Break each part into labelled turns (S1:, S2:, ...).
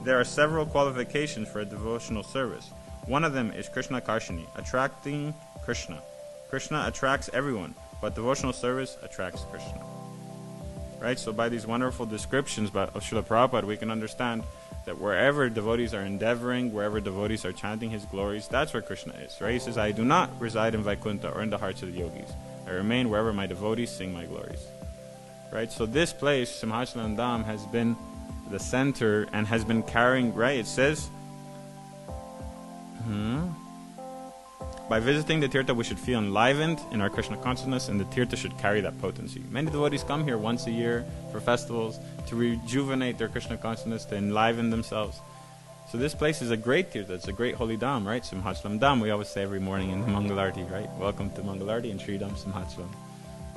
S1: There are several qualifications for a devotional service. One of them is Krishna Karshini, attracting Krishna. Krishna attracts everyone, but devotional service attracts Krishna. Right? So by these wonderful descriptions of Srila Prabhupada, we can understand that wherever devotees are endeavoring, wherever devotees are chanting his glories, that's where Krishna is. Right? He says, I do not reside in Vaikuntha or in the hearts of the yogis. I remain wherever my devotees sing my glories. Right? So this place, Simhachalam Dham, has been the center and has been carrying, right? It says, by visiting the tirtha, we should feel enlivened in our Krishna consciousness, and the tirtha should carry that potency. Many devotees come here once a year for festivals to rejuvenate their Krishna consciousness, to enliven themselves. So this place is a great tirtha. It's a great holy dham, right? Simhachalam Dham, we always say every morning in the Mangalarti, right? Welcome to Mangalarti and Sridham Simhachalam.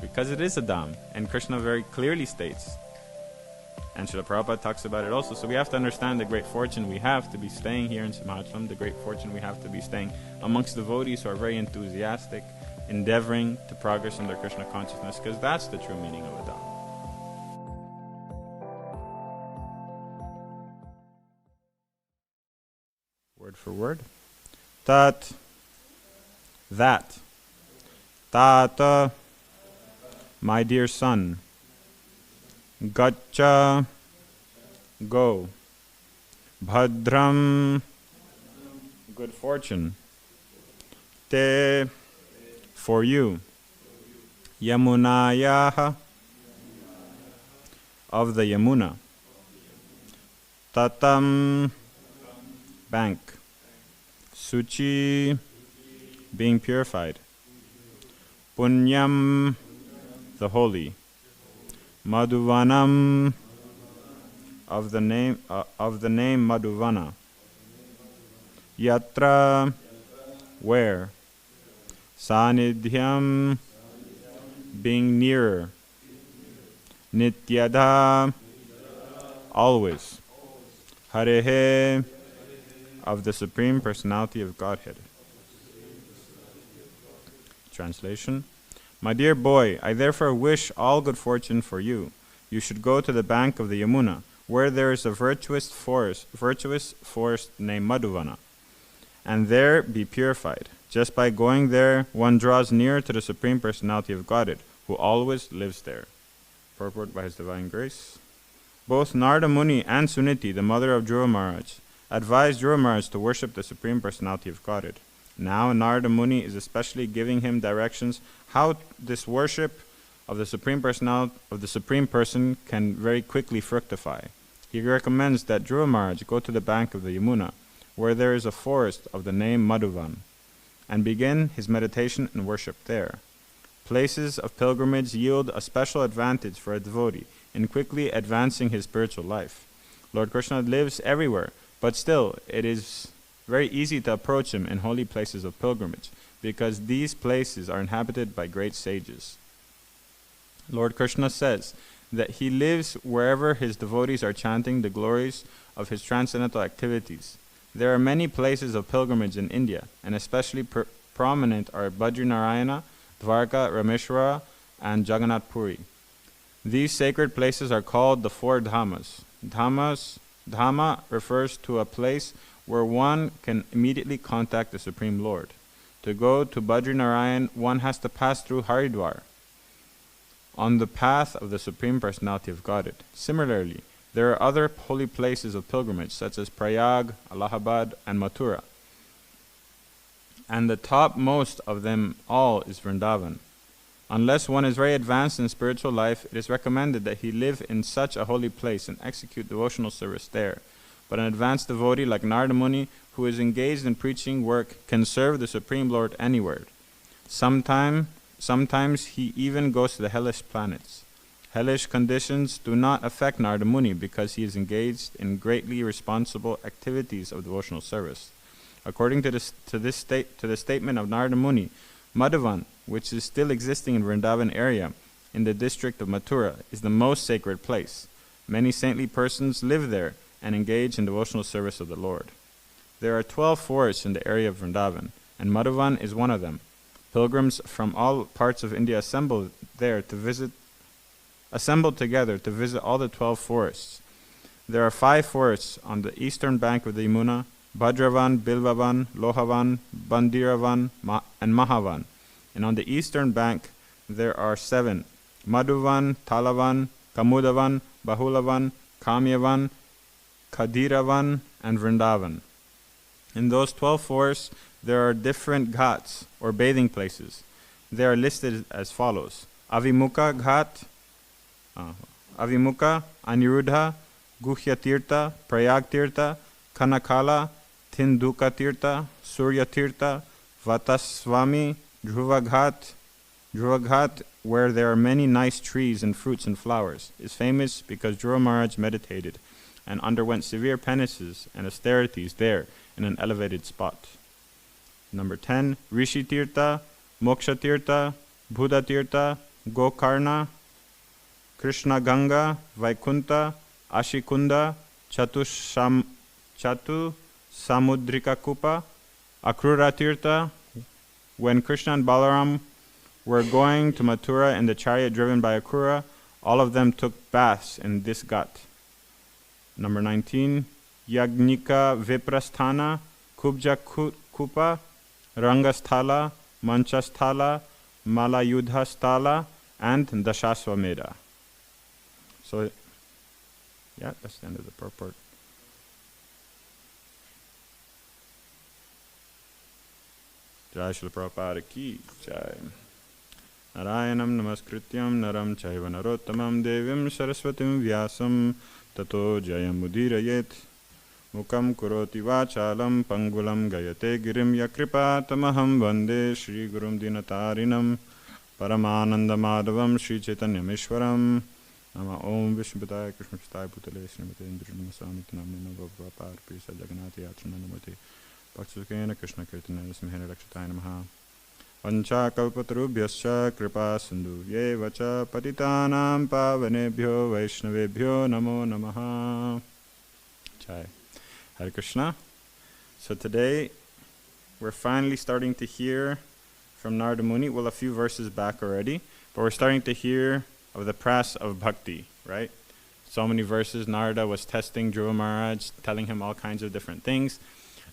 S1: Because it is a dham, and Krishna very clearly states, and Srila Prabhupada talks about it also. So we have to understand the great fortune we have to be staying here in Simhachalam, the great fortune we have to be staying amongst devotees who are very enthusiastic, endeavoring to progress in their Krishna consciousness, because that's the true meaning of a dham. Word for word. Tat, that. Tata, my dear son. Gacha, go. Bhadram, good fortune. Te, for you. Yamunayaha, of the Yamuna. Tatam, bank. Suchi, being purified. Punyam, the holy. Madhuvanam, of the name Madhuvana. Yatra, where. Sanidhyam, being nearer. Nityada, always. Harehe, of the Supreme Personality of Godhead. Translation. My dear boy, I therefore wish all good fortune for you. You should go to the bank of the Yamuna, where there is a virtuous forest named Madhuvana, and there be purified. Just by going there, one draws near to the Supreme Personality of Godhead, who always lives there. Purport by His Divine Grace. Both Narada Muni and Suniti, the mother of Dhruva Maharaj, advised Dhruva Maharaj to worship the Supreme Personality of Godhead. Now Narada Muni is especially giving him directions how this worship of the Supreme Personality of the Supreme Person can very quickly fructify. He recommends that Dhruva Maharaj go to the bank of the Yamuna, where there is a forest of the name Madhuvan, and begin his meditation and worship there. Places of pilgrimage yield a special advantage for a devotee in quickly advancing his spiritual life. Lord Krishna lives everywhere, but still it is very easy to approach him in holy places of pilgrimage, because these places are inhabited by great sages. Lord Krishna says that he lives wherever his devotees are chanting the glories of his transcendental activities. There are many places of pilgrimage in India, and especially prominent are Badrinarayana, Dwarka, Rameshwara, and Jagannath Puri. These sacred places are called the four dhammas. Dhamma refers to a place where one can immediately contact the Supreme Lord. To go to Badrinarayan, one has to pass through Haridwar, on the path of the Supreme Personality of Godhead. Similarly, there are other holy places of pilgrimage, such as Prayag, Allahabad, and Mathura. And the topmost of them all is Vrindavan. Unless one is very advanced in spiritual life, it is recommended that he live in such a holy place and execute devotional service there. But an advanced devotee like Narada Muni, who is engaged in preaching work, can serve the Supreme Lord anywhere. Sometimes he even goes to the hellish planets. Hellish conditions do not affect Narada Muni because he is engaged in greatly responsible activities of devotional service. According to the statement of Narada Muni, Madhuvan, which is still existing in Vrindavan area, in the district of Mathura, is the most sacred place. Many saintly persons live there and engage in devotional service of the Lord. There are 12 forests in the area of Vrindavan, and Madhuvan is one of them. Pilgrims from all parts of India assemble together to visit all the 12 forests. There are 5 forests on the eastern bank of the Yamuna: Bhadravan, Bilvavan, Lohavan, Bandiravan, and Mahavan. And on the eastern bank there are 7: Madhuvan, Talavan, Kamudavan, Bahulavan, Kamyavan, Kadiravan, and Vrindavan. In those 12 forests there are different ghats, or bathing places. They are listed as follows: Avimukha Ghat, Avimukha, Aniruddha, Guhya Tirtha, Prayag Tirtha, Kanakala, Tinduka Tirtha, Surya Tirtha, Vataswami, Dhruva Ghat, where there are many nice trees and fruits and flowers, is famous because Dhruva Maharaj meditated and underwent severe penances and austerities there in an elevated spot. Number 10, Rishi Tirtha, Moksha Tirtha, Buddha Tirtha, Gokarna, Krishna Ganga, Vaikunta, Ashikunda, Chatu Samudrika Kupa, Akrura Tirtha. When Krishna and Balaram were going to Mathura in the chariot driven by Akrura, all of them took baths in this ghat. Number 19, Yagnika Viprasthana, Kubja Kupa, Rangasthala, Manchasthala, Malayudhasthala, and Dashaswamedha. So, yeah, that's the end of the purport. Jai Srila Prabhupada ki Jai. Narayanam namaskrityam naram chaiva narottamam devim saraswatim vyasam tato jayam udirayet mukam kuroti vachalam pangulam gayate girim yakripa tamaham vande Shri Gurum Dinatarinam Paramananda Madhavam Shri Chaitanyameshwaram Nama Om Vishnupadaya Krishna Pstaya Bhutale Srimate Indranamasamiti Namnina Bhavapar Prisa Jaganati Yatra Namati Paksukena Krishna Kirtana Simhena Rakshataya Namaha Vancha Kalpatarubhyascha Kripa Sindhu Yevacha Patitanam Pavanebhyo Vaishnavebhyo Namo Namaha. Jai. Hare Krishna. So today we're finally starting to hear from Narada Muni, well, a few verses back already, but we're starting to hear of the press of bhakti, right? So many verses. Narada was testing Dhruva Maharaj, telling him all kinds of different things.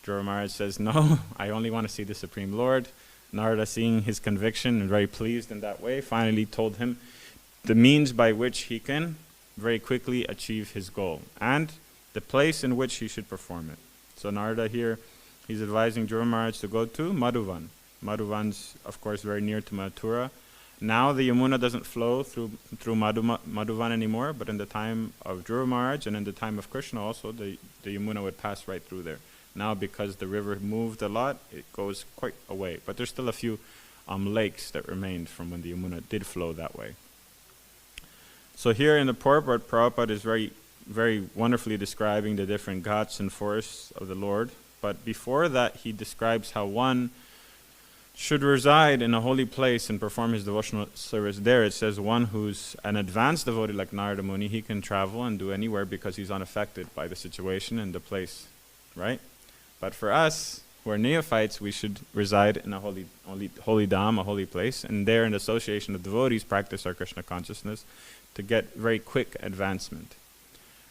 S1: Dhruva Maharaj says, no, I only want to see the Supreme Lord. Narada, seeing his conviction and very pleased in that way, finally told him the means by which he can very quickly achieve his goal and the place in which he should perform it. So Narada here, he's advising Dhruva Maharaj to go to Madhuvan. Madhuvan's, of course, very near to Mathura. Now the Yamuna doesn't flow through Madhuvan anymore, but in the time of Dhruva Maharaj and in the time of Krishna also, the Yamuna would pass right through there. Now, because the river moved a lot, it goes quite away. But there's still a few lakes that remained from when the Yamuna did flow that way. So here in the purport, Prabhupada is very, very wonderfully describing the different ghats and forests of the Lord. But before that, he describes how one should reside in a holy place and perform his devotional service there. It says one who's an advanced devotee like Narada Muni, he can travel and do anywhere because he's unaffected by the situation and the place, right? But for us, who are neophytes, we should reside in a holy dham, a holy place, and there in the association of devotees practice our Krishna consciousness to get very quick advancement,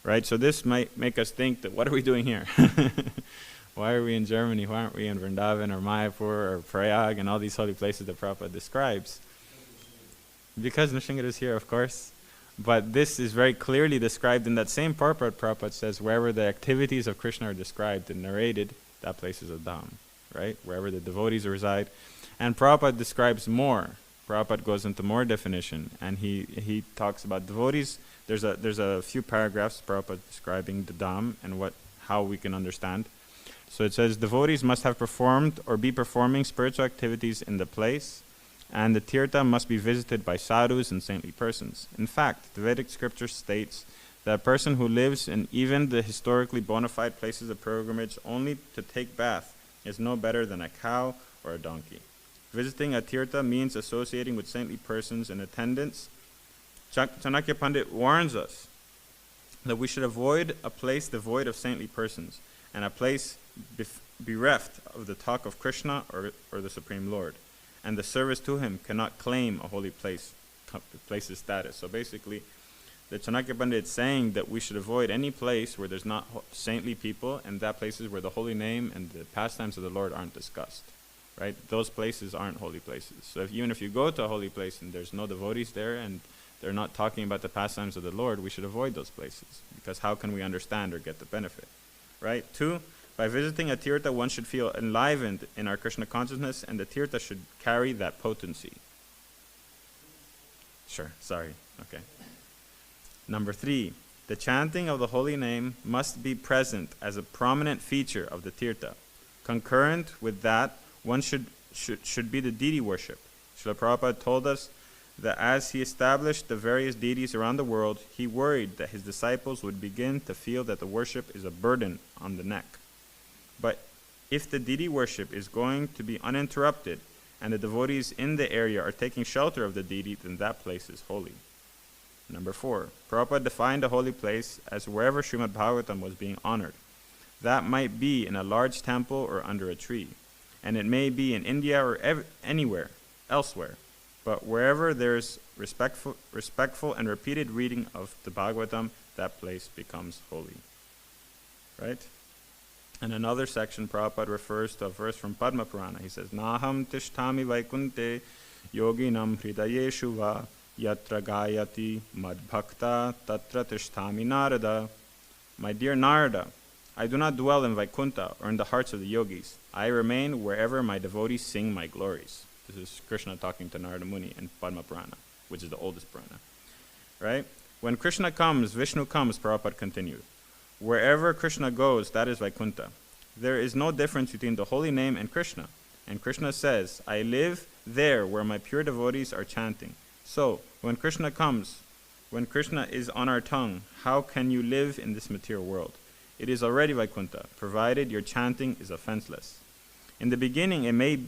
S1: right? So this might make us think that what are we doing here? Why are we in Germany? Why aren't we in Vrindavan or Mayapur or Prayag and all these holy places that Prabhupada describes? Because Nrsimha is here, of course. But this is very clearly described in that same purport. Prabhupada says, wherever the activities of Krishna are described and narrated, that place is a dham, right? Wherever the devotees reside. And Prabhupada describes more. Prabhupada goes into more definition, and he talks about devotees. There's a few paragraphs Prabhupada describing the dham and how we can understand. So it says, devotees must have performed or be performing spiritual activities in the place, and the tirtha must be visited by sadhus and saintly persons. In fact, the Vedic scripture states that a person who lives in even the historically bona fide places of pilgrimage only to take bath is no better than a cow or a donkey. Visiting a tirtha means associating with saintly persons in attendance. Chanakya Pandit warns us that we should avoid a place devoid of saintly persons and a place bereft of the talk of Krishna or the Supreme Lord. And the service to him cannot claim a holy place's status. So basically, the Chanakya Pandit is saying that we should avoid any place where there's not saintly people, and that places where the holy name and the pastimes of the Lord aren't discussed. Right? Those places aren't holy places. So even if you go to a holy place and there's no devotees there and they're not talking about the pastimes of the Lord, we should avoid those places, because how can we understand or get the benefit? Right? 2, by visiting a tirtha, one should feel enlivened in our Krishna consciousness, and the tirtha should carry that potency. Sure, sorry. Okay. Number 3, the chanting of the holy name must be present as a prominent feature of the tirtha. Concurrent with that, one should be the deity worship. Srila Prabhupada told us that as he established the various deities around the world, he worried that his disciples would begin to feel that the worship is a burden on the neck. But if the deity worship is going to be uninterrupted and the devotees in the area are taking shelter of the deity, then that place is holy. Number 4, Prabhupada defined a holy place as wherever Śrīmad Bhāgavatam was being honored. That might be in a large temple or under a tree. And it may be in India or anywhere, elsewhere. But wherever there's respectful and repeated reading of the Bhagavatam, that place becomes holy. Right? In another section, Prabhupada refers to a verse from Padma Purana. He says, Naham tishtami vaikunte yoginam hridayeshu va yatra gayati madbhakta tatra tishtami narada. My dear Narada, I do not dwell in Vaikuntha or in the hearts of the yogis. I remain wherever my devotees sing my glories. This is Krishna talking to Narada Muni in Padma Purana, which is the oldest Purana. Right? When Krishna comes, Vishnu comes, Prabhupada continued. Wherever Krishna goes, that is Vaikuntha. There is no difference between the holy name and Krishna. And Krishna says, I live there where my pure devotees are chanting. So, when Krishna comes, when Krishna is on our tongue, how can you live in this material world? It is already Vaikuntha, provided your chanting is offenseless. In the beginning, it may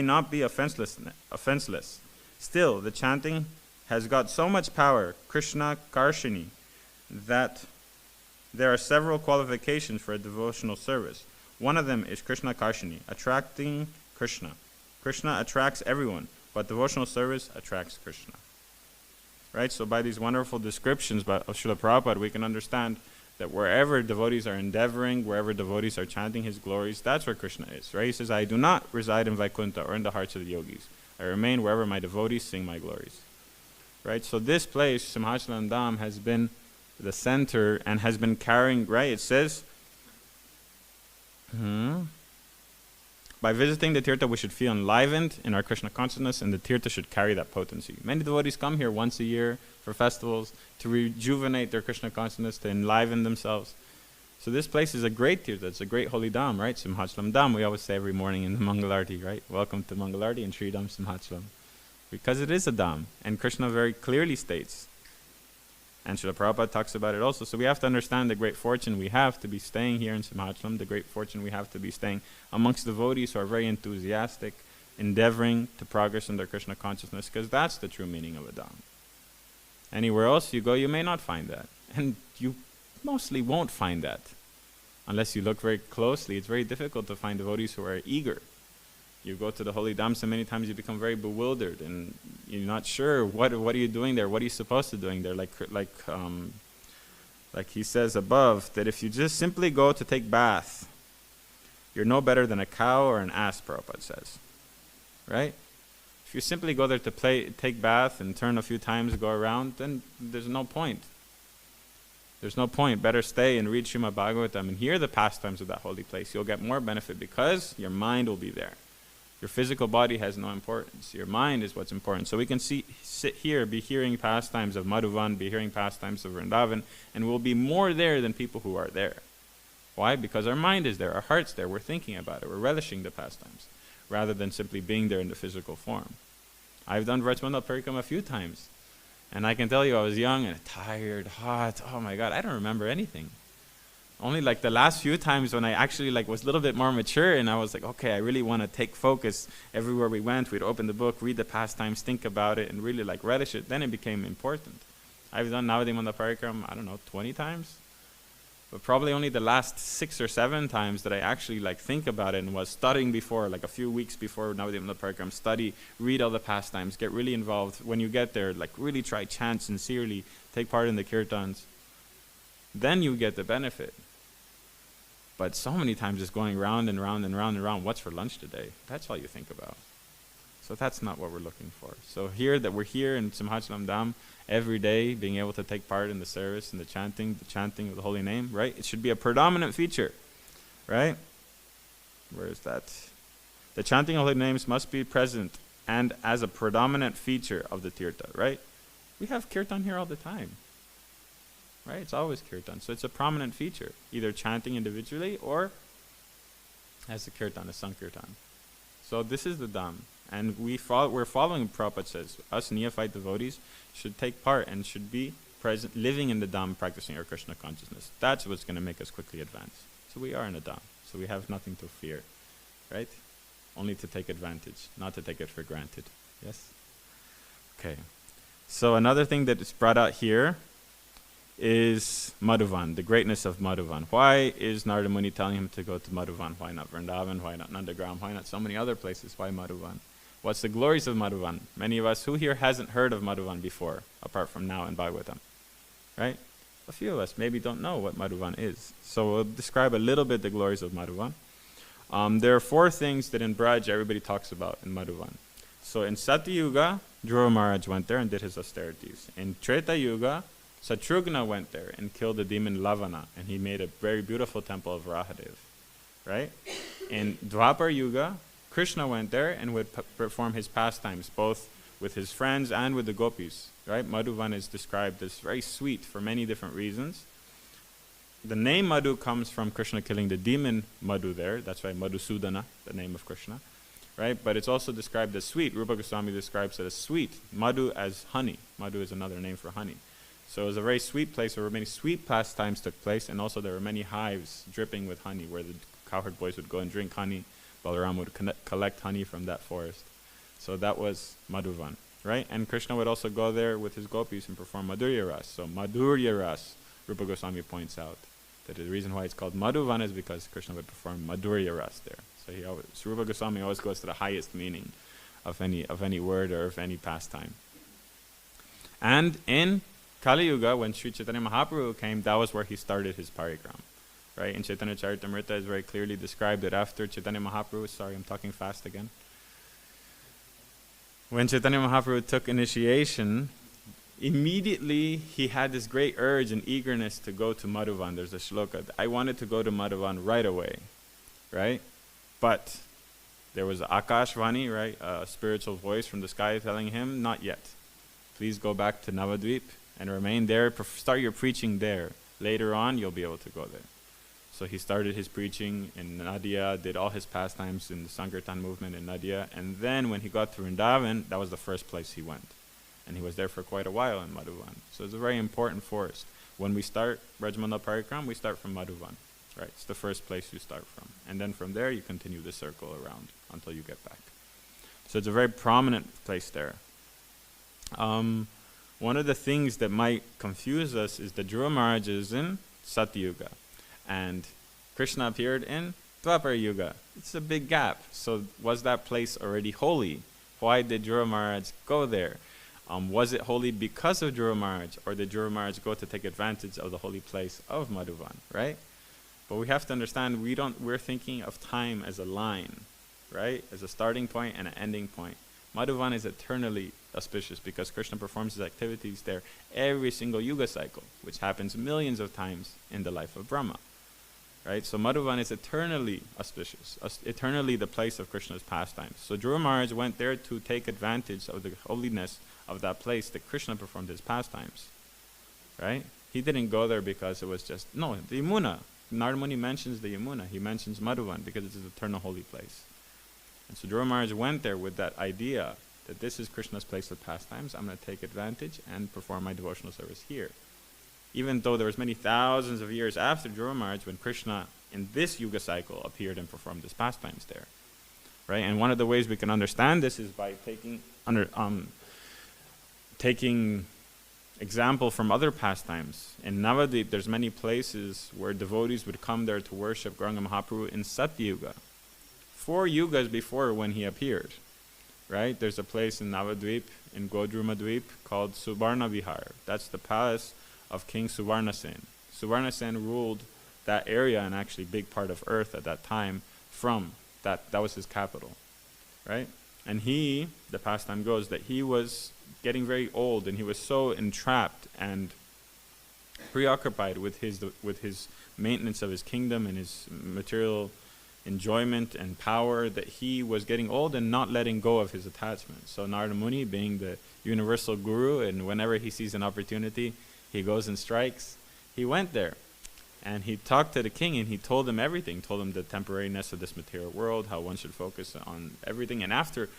S1: not be offenseless. Still, the chanting has got so much power, Krishna Karshini, that there are several qualifications for a devotional service. One of them is Krishna Karshini, attracting Krishna. Krishna attracts everyone, but devotional service attracts Krishna. Right? So by these wonderful descriptions of Srila Prabhupada, we can understand that wherever devotees are endeavoring, wherever devotees are chanting his glories, that's where Krishna is. Right? He says, I do not reside in Vaikuntha or in the hearts of the yogis. I remain wherever my devotees sing my glories. Right? So this place, Simhachalam Dham, has been the center and has been carrying, right? It says, by visiting the tirtha, we should feel enlivened in our Krishna consciousness, and the tirtha should carry that potency. Many devotees come here once a year for festivals to rejuvenate their Krishna consciousness, to enliven themselves. So this place is a great tirtha. It's a great holy dham, right? Simhachalam Dham, we always say every morning in the Mangalarti, right? Welcome to Mangalarti and Sridham Simhachalam. Because it is a dham, and Krishna very clearly states, and Srila Prabhupada talks about it also. So we have to understand the great fortune we have to be staying here in Simhachalam, the great fortune we have to be staying amongst devotees who are very enthusiastic, endeavoring to progress in their Krishna consciousness, because that's the true meaning of a dham. Anywhere else you go, you may not find that. And you mostly won't find that. Unless you look very closely, it's very difficult to find devotees who are eager. You go to the holy dham, so many times you become very bewildered and you're not sure what are you doing there, what are you supposed to be doing there. Like he says above, that if you just simply go to take bath, you're no better than a cow or an ass, Prabhupada says. Right? If you simply go there to take bath and turn a few times, go around, then there's no point. There's no point. Better stay and read Śrīmad Bhāgavatam and hear the pastimes of that holy place. You'll get more benefit because your mind will be there. Your physical body has no importance. Your mind is what's important. So we can sit here, be hearing pastimes of Madhuvan, be hearing pastimes of Vrindavan, and we'll be more there than people who are there. Why? Because our mind is there, our heart's there, we're thinking about it, we're relishing the pastimes, rather than simply being there in the physical form. I've done Vrajmandal Parikrama a few times, and I can tell you I was young and tired, hot, oh my God, I don't remember anything. Only like the last few times when I actually was a little bit more mature and I was like, okay, I really want to take focus. Everywhere we went, we'd open the book, read the pastimes, think about it, and really relish it. Then it became important. I've done Navadimanda Parikram, I don't know, 20 times? But probably only the last 6 or 7 times that I actually think about it and was studying before, like a few weeks before Navadvip program, study, read all the pastimes, get really involved. When you get there, really try chant sincerely, take part in the kirtans. Then you get the benefit. But so many times it's going round and round and round and round. What's for lunch today? That's all you think about. So that's not what we're looking for. So we're here in Simhachalam Dham every day, being able to take part in the service and the chanting of the holy name, right? It should be a predominant feature, right? Where is that? The chanting of holy names must be present and as a predominant feature of the tirtha, right? We have kirtan here all the time, right? It's always kirtan. So it's a prominent feature, either chanting individually or as a kirtan, a sankirtan. So this is the Dham. And we're following Prabhupada says, us neophyte devotees should take part and should be present, living in the Dham, practicing our Krishna consciousness. That's what's going to make us quickly advance. So we are in a Dham. So we have nothing to fear, right? Only to take advantage, not to take it for granted. Yes? Okay. So another thing that is brought out here is Madhuvan, the greatness of Madhuvan. Why is Narada Muni telling him to go to Madhuvan? Why not Vrindavan? Why not Nandagram? Why not so many other places? Why Madhuvan? What's the glories of Madhuvan? Many of us, who here hasn't heard of Madhuvan before, apart from now in Bhāgavatam? Right? A few of us maybe don't know what Madhuvan is. So we'll describe a little bit the glories of Madhuvan. There are 4 things that in Braj everybody talks about in Madhuvan. So in Satyuga, Dhruva Maharaj went there and did his austerities. In Treta Yuga, Satrughna went there and killed the demon Lavana, and he made a very beautiful temple of Rahadev. Right? In Dwapar Yuga, Krishna went there and would perform his pastimes, both with his friends and with the gopis. Right? Madhuvan is described as very sweet for many different reasons. The name Madhu comes from Krishna killing the demon Madhu there. That's why Madhusudana, the name of Krishna. Right? But it's also described as sweet. Rupa Goswami describes it as sweet. Madhu as honey. Madhu is another name for honey. So it was a very sweet place where many sweet pastimes took place, and also there were many hives dripping with honey where the cowherd boys would go and drink honey. Balaram would collect honey from that forest. So that was Madhuvan, right? And Krishna would also go there with his gopis and perform Madhurya Ras. So Madhurya Ras, Rupa Goswami points out that the reason why it's called Madhuvan is because Krishna would perform Madhurya Ras there. So Rupa Goswami always goes to the highest meaning of any word or of any pastime. And in Kali Yuga, when Sri Chaitanya Mahaprabhu came, that was where he started his parigram. Right? In Chaitanya Charitamrita is very clearly described that after Chaitanya Mahaprabhu, sorry, I'm talking fast again. When Chaitanya Mahaprabhu took initiation, immediately he had this great urge and eagerness to go to Madhuvan. There's a shloka. I wanted to go to Madhuvan right away. Right? But there was Akashvani, right? A spiritual voice from the sky telling him, not yet. Please go back to Navadvip and remain there. Start your preaching there. Later on, you'll be able to go there. So he started his preaching in Nadia, did all his pastimes in the Sankirtan movement in Nadia, and then when he got to Vrindavan, that was the first place he went. And he was there for quite a while in Madhuvan. So it's a very important forest. When we start Brajmandal Parikram, we start from Madhuvan. Right? It's the first place you start from. And then from there, you continue the circle around until you get back. So it's a very prominent place there. One of the things that might confuse us is that Dhruva Maharaj is in Satyuga, and Krishna appeared in Dwapar Yuga. It's a big gap. So was that place already holy? Why did Dhruva Maharaj go there? Was it holy because of Dhruva Maharaj, or did Dhruva Maharaj go to take advantage of the holy place of Madhuvan, right? But we have to understand we're thinking of time as a line, right? As a starting point and an ending point. Madhuvan is eternally auspicious because Krishna performs his activities there every single yuga cycle, which happens millions of times in the life of Brahma. Right? So Madhuvan is eternally auspicious, eternally the place of Krishna's pastimes. So Dhruva Maharaj went there to take advantage of the holiness of that place that Krishna performed his pastimes. Right? He didn't go there because it was just, no, the Yamuna. Narada Muni mentions the Yamuna. He mentions Madhuvan because it's an eternal holy place. And so Dhruva Maharaj went there with that idea that this is Krishna's place of pastimes. I'm going to take advantage and perform my devotional service here. Even though there was many thousands of years after Dhruva Maharaj when Krishna in this yuga cycle appeared and performed his pastimes there. Right? And one of the ways we can understand this is by taking example from other pastimes. In Navadvip, there's many places where devotees would come there to worship Gauranga Mahaprabhu in Satyuga, 4 yugas before when he appeared. Right? There's a place in Navadvip, in Godrumadvip, called Suvarna Vihar. That's the palace of King Suvarnasen. Suvarnasen ruled that area, and actually big part of earth at that time, from that was his capital. Right? And he, the pastime goes, that he was getting very old, and he was so entrapped and preoccupied with his maintenance of his kingdom and his material enjoyment and power, that he was getting old and not letting go of his attachment. So Narada Muni, being the universal guru, and whenever he sees an opportunity, he goes and strikes. He went there, and he talked to the king, and he told him everything. Told him the temporariness of this material world, how one should focus on everything. And after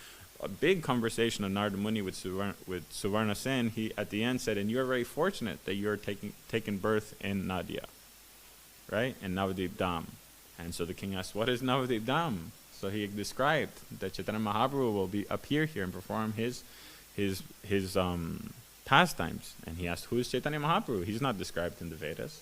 S1: a big conversation of Narada Muni with Suvarna Sen, he at the end said, "And you are very fortunate that you are taking birth in Nadia, right, in Navadvip Dham." And so the king asked, "What is Navadvip Dham?" So he described that Chaitanya Mahaprabhu will appear here and perform his pastimes. And he asked, "Who is Chaitanya Mahaprabhu?" He's not described in the Vedas,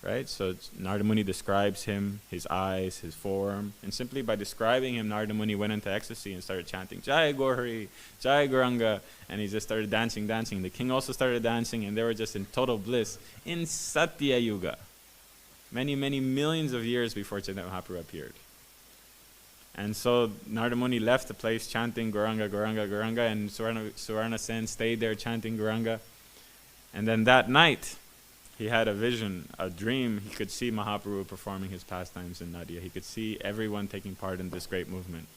S1: right? So Narada Muni describes him, his eyes, his form, and simply by describing him, Narada Muni went into ecstasy and started chanting Jai Gaurhari, Jai Gauranga, and he just started dancing. The king also started dancing, and they were just in total bliss in Satya Yuga. Many, many millions of years before Chaitanya Mahaprabhu appeared. And so Narada Muni left the place chanting Gauranga, Gauranga, Gauranga, and Suvarna Sen stayed there chanting Gauranga. And then that night, he had a vision, a dream. He could see Mahaprabhu performing his pastimes in Nadia. He could see everyone taking part in this great movement.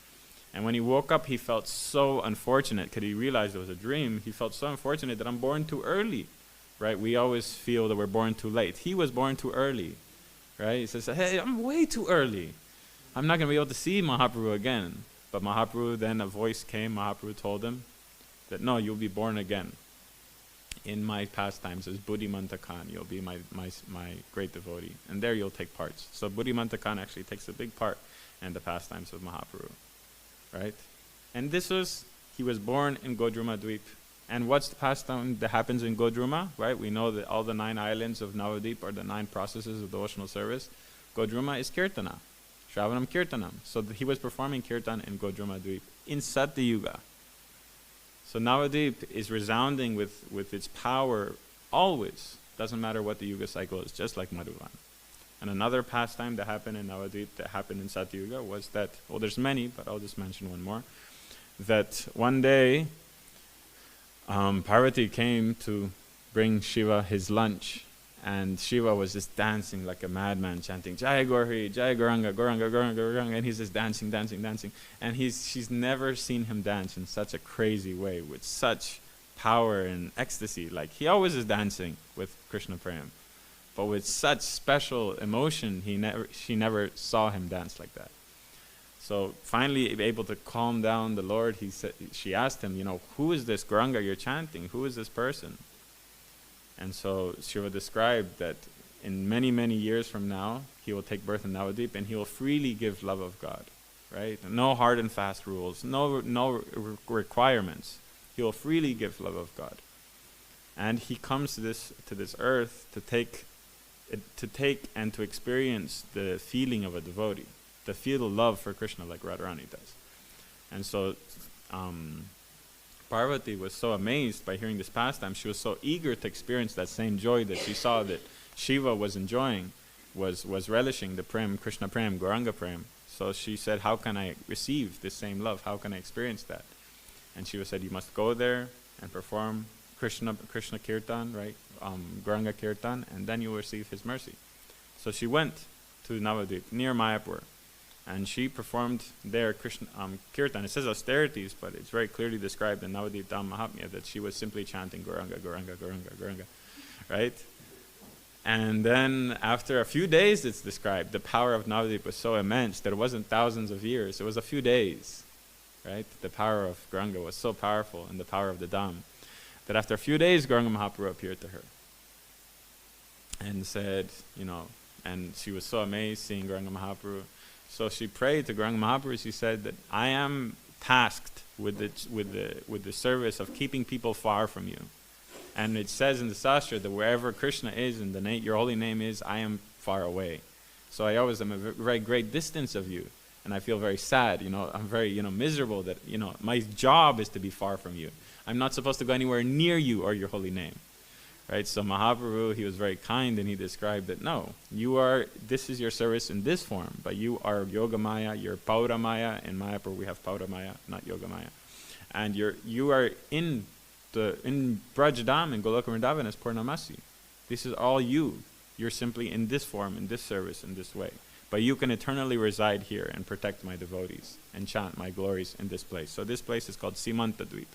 S1: And when he woke up, he felt so unfortunate, because he realized it was a dream. He felt so unfortunate that I'm born too early, right? We always feel that we're born too late. He was born too early. Right? He says, "Hey, I'm way too early. I'm not going to be able to see Mahaprabhu again." But Mahaprabhu, then a voice came. Mahaprabhu told him that, "No, you'll be born again in my pastimes as Buddhimanta Khan. You'll be my great devotee. And there you'll take parts." So Buddhimanta Khan actually takes a big part in the pastimes of Mahaprabhu. Right? And he was born in Godrumadvip. And what's the pastime that happens in Godruma, right? We know that all the 9 islands of Navadvip are the 9 processes of devotional service. Godruma is Kirtana, Shravanam Kirtanam. So he was performing Kirtan in Godrumadvip in Satyuga. So Navadvip is resounding with its power always. Doesn't matter what the Yuga cycle is, just like Madhuvan. And another pastime that happened in Navadvip, that happened in Satyuga, was that, well, there's many, but I'll just mention one more, that one day, Parvati came to bring Shiva his lunch, and Shiva was just dancing like a madman, chanting Jai Gaurhari, Jai Gauranga, Gauranga, Gauranga, Gauranga, and he's just dancing. And she's never seen him dance in such a crazy way, with such power and ecstasy. Like, he always is dancing with Krishna Prem, but with such special emotion, she never saw him dance like that. So finally, able to calm down the Lord, she asked him, "Who is this Gauranga you're chanting? Who is this person?" And so Shiva described that in many, many years from now, he will take birth in Navadvip, and he will freely give love of God, right? No hard and fast rules, no requirements. He will freely give love of God. And he comes to this earth to take and to experience the feeling of a devotee, to feel love for Krishna like Radharani does. And so Parvati was so amazed by hearing this pastime. She was so eager to experience that same joy that she saw that Shiva was enjoying, was relishing the Prem, Krishna Prem, Gauranga Prem. So she said, "How can I receive this same love? How can I experience that?" And Shiva said, "You must go there and perform Krishna Kirtan, right? Gauranga Kirtan, and then you will receive his mercy." So she went to Navadvip, near Mayapur, and she performed there Krishna Kirtan. It says austerities, but it's very clearly described in Navadvip Dham Mahatmya that she was simply chanting Gauranga, Gauranga, Gauranga, Gauranga, right? And then after a few days, it's described, the power of Navadvip was so immense that it wasn't thousands of years, it was a few days, right? The power of Gauranga was so powerful, and the power of the Dham, that after a few days, Gauranga Mahaprabhu appeared to her and said, and she was so amazed seeing Gauranga Mahaprabhu. So she prayed to Gauranga Mahaprabhu. She said that, "I am tasked with the service of keeping people far from you. And it says in the Sastra that wherever Krishna is and your holy name is, I am far away. So I always am a very great distance of you. And I feel very sad, I'm very, miserable that, my job is to be far from you. I'm not supposed to go anywhere near you or your holy name. Right? So Mahaprabhu, he was very kind and he described that, no, this is your service in this form, but you are Yogamaya, you're Pauramaya. In Mayapur we have Pauramaya, not Yogamaya. And you are in Brajadam and Goloka Vrindavan as Purnamasi. This is all you. You're simply in this form, in this service, in this way. But you can eternally reside here and protect my devotees and chant my glories in this place. So this place is called Simanta Dweep.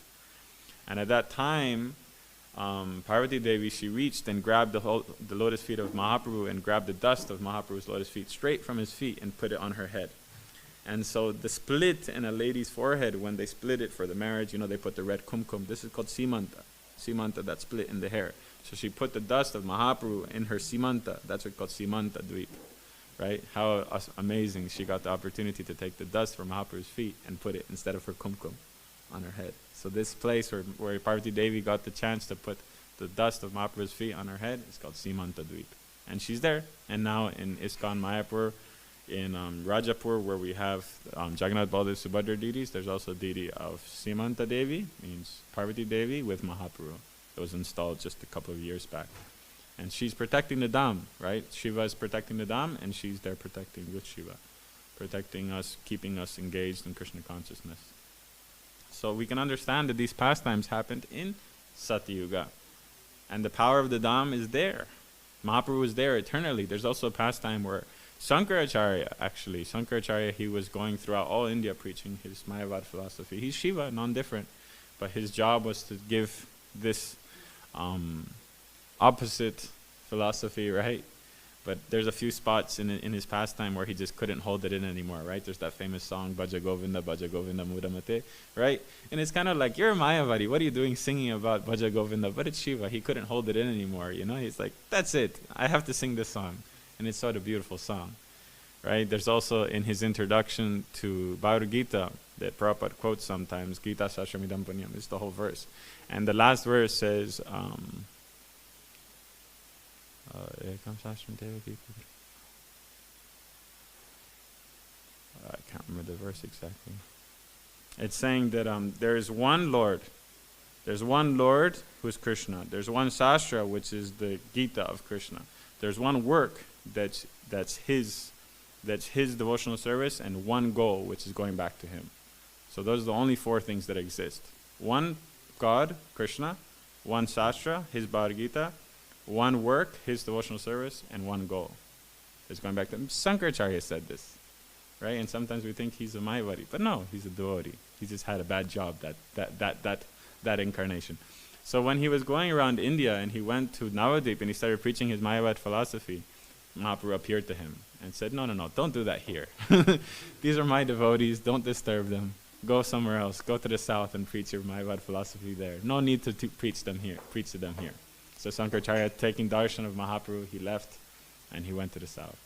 S1: And at that time, Parvati Devi, she reached and grabbed the lotus feet of Mahaprabhu and grabbed the dust of Mahaprabhu's lotus feet straight from his feet and put it on her head. And so the split in a lady's forehead, when they split it for the marriage, they put the red kumkum. This is called Simanta. Simanta, that split in the hair. So she put the dust of Mahaprabhu in her Simanta. That's what's called Simanta Dweep. Right? How amazing. She got the opportunity to take the dust from Mahaprabhu's feet and put it instead of her kumkum on her head. So this place where Parvati Devi got the chance to put the dust of Mahaprabhu's feet on her head is called Simanta Dweep. And she's there. And now in ISKCON Mayapur, in Rajapur, where we have Jagannath Baldev Subhadra deities, there's also a deity of Simanta Devi, means Parvati Devi, with Mahaprabhu. It was installed just a couple of years back. And she's protecting the Dham, right? Shiva is protecting the Dham, and she's there protecting with Shiva, protecting us, keeping us engaged in Krishna consciousness. So we can understand that these pastimes happened in Satyuga. And the power of the Dham is there. Mahaprabhu is there eternally. There's also a pastime where Shankaracharya, he was going throughout all India preaching his Mayavad philosophy. He's Shiva, non-different. But his job was to give this opposite philosophy, right? But there's a few spots in his pastime where he just couldn't hold it in anymore, right? There's that famous song, Bhaja Govinda Mudamate, right? And it's kind of like, you're a Mayavadi, what are you doing singing about Bhaja Govinda? But it's Shiva, he couldn't hold it in anymore, He's like, that's it, I have to sing this song. And it's such a beautiful song, right? There's also in his introduction to Bhagavad Gita, that Prabhupada quotes sometimes, Gita Sastramidam Punyam, is the whole verse. And the last verse says, I can't remember the verse exactly. It's saying that there is one Lord. There's one Lord who is Krishna. There's one Sastra, which is the Gita of Krishna. There's one work that's his devotional service, and one goal, which is going back to him. So those are the only four things that exist. One God, Krishna, one Sastra, his Bhagavad Gita, one work, his devotional service, and one goal. It's going back to Shankaracharya said this, right? And sometimes we think he's a Mayavadi, but no, he's a devotee. He just had a bad job that incarnation. So when he was going around India and he went to Navadvip and he started preaching his Mayavad philosophy, Mahaprabhu appeared to him and said, no, don't do that here. These are my devotees, don't disturb them. Go somewhere else, go to the south and preach your Mayavad philosophy there. No need to preach to them here. So Shankaracharya, taking darshan of Mahaprabhu, he left and he went to the south.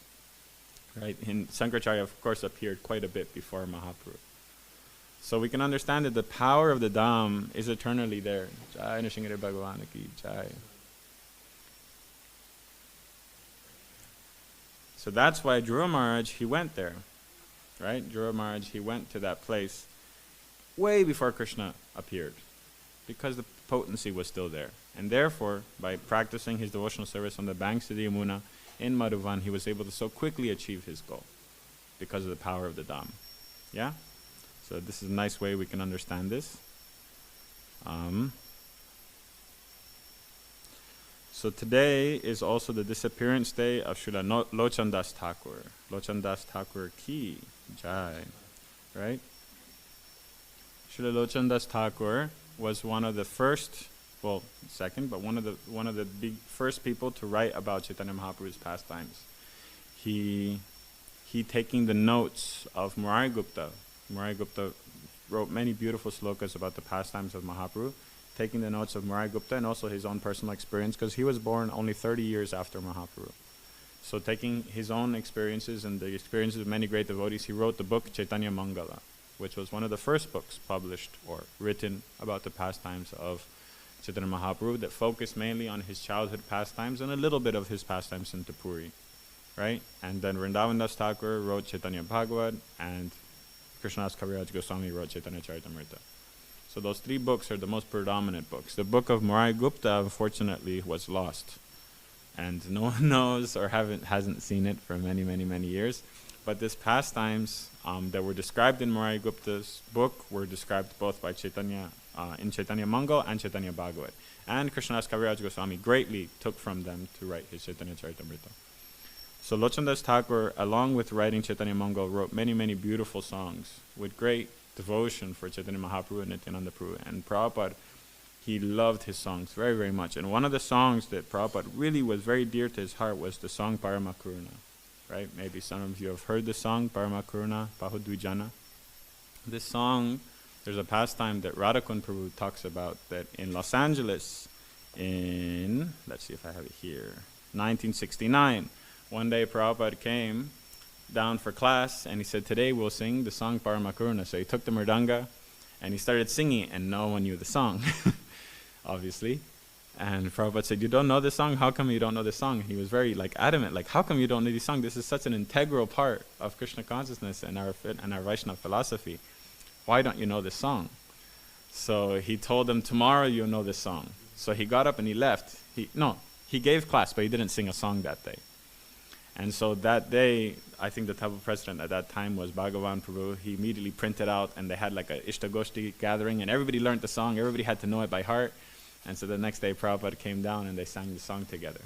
S1: Right? And Shankaracharya, of course, appeared quite a bit before Mahaprabhu. So we can understand that the power of the Dham is eternally there. Jai Nrsimha Bhagavan ki Jai. So that's why Dhruva Maharaj, he went there. Right? Dhruva Maharaj, he went to that place way before Krishna appeared, because the potency was still there. And therefore, by practicing his devotional service on the banks of the Yamuna in Madhuvan, he was able to so quickly achieve his goal because of the power of the Dham. Yeah? So this is a nice way we can understand this. So today is also the disappearance day of Srila Lochandas Thakur. Lochandas Thakur ki Jai. Right? Srila Lochandas Thakur was one of the first, second, but one of the big first people to write about Chaitanya Mahaprabhu's pastimes. He taking the notes of Murari Gupta. Murari Gupta wrote many beautiful slokas about the pastimes of Mahaprabhu, taking the notes of Murari Gupta and also his own personal experience, because he was born only 30 years after Mahaprabhu. So taking his own experiences and the experiences of many great devotees, he wrote the book Chaitanya Mangala, which was one of the first books published or written about the pastimes of Chaitanya Mahaprabhu that focused mainly on his childhood pastimes and a little bit of his pastimes in Puri, right? And then Vrindavan Das Thakur wrote Chaitanya Bhagavat, and Krishnadas Kaviraj Goswami wrote Chaitanya Charitamrita. So those three books are the most predominant books. The book of Murai Gupta, unfortunately, was lost, and no one knows or hasn't seen it for many, many, many years. But these pastimes that were described in Murai Gupta's book were described both by Chaitanya in Chaitanya Mangal and Chaitanya Bhagavat. And Krishnadas Kaviraj Goswami greatly took from them to write his Chaitanya Charitamrita. So Lochandas Thakur, along with writing Chaitanya Mangal, wrote many, many beautiful songs with great devotion for Chaitanya Mahaprabhu and Nityananda Prabhu. And Prabhupada, he loved his songs very, very much. And one of the songs that Prabhupada really was very dear to his heart was the song Paramakaruna. Right? Maybe some of you have heard the song Paramakaruna Bahudvijana. This song, there's a pastime that Radhakund Prabhu talks about, that in Los Angeles in, let's see if I have it here, 1969, one day Prabhupada came down for class and he said, today we'll sing the song Paramakaruna. So he took the mridanga and he started singing it, and no one knew the song, obviously. And Prabhupada said, you don't know this song? How come you don't know this song? And he was very adamant, how come you don't know this song? This is such an integral part of Krishna consciousness and our Vaishnava philosophy. Why don't you know this song? So he told them, tomorrow you'll know this song. So he got up and he left. He gave class, but he didn't sing a song that day. And so that day, I think the temple president at that time was Bhagavan Prabhu. He immediately printed out, and they had a Ishtagoshti gathering, and everybody learned the song. Everybody had to know it by heart. And so the next day, Prabhupada came down and they sang the song together.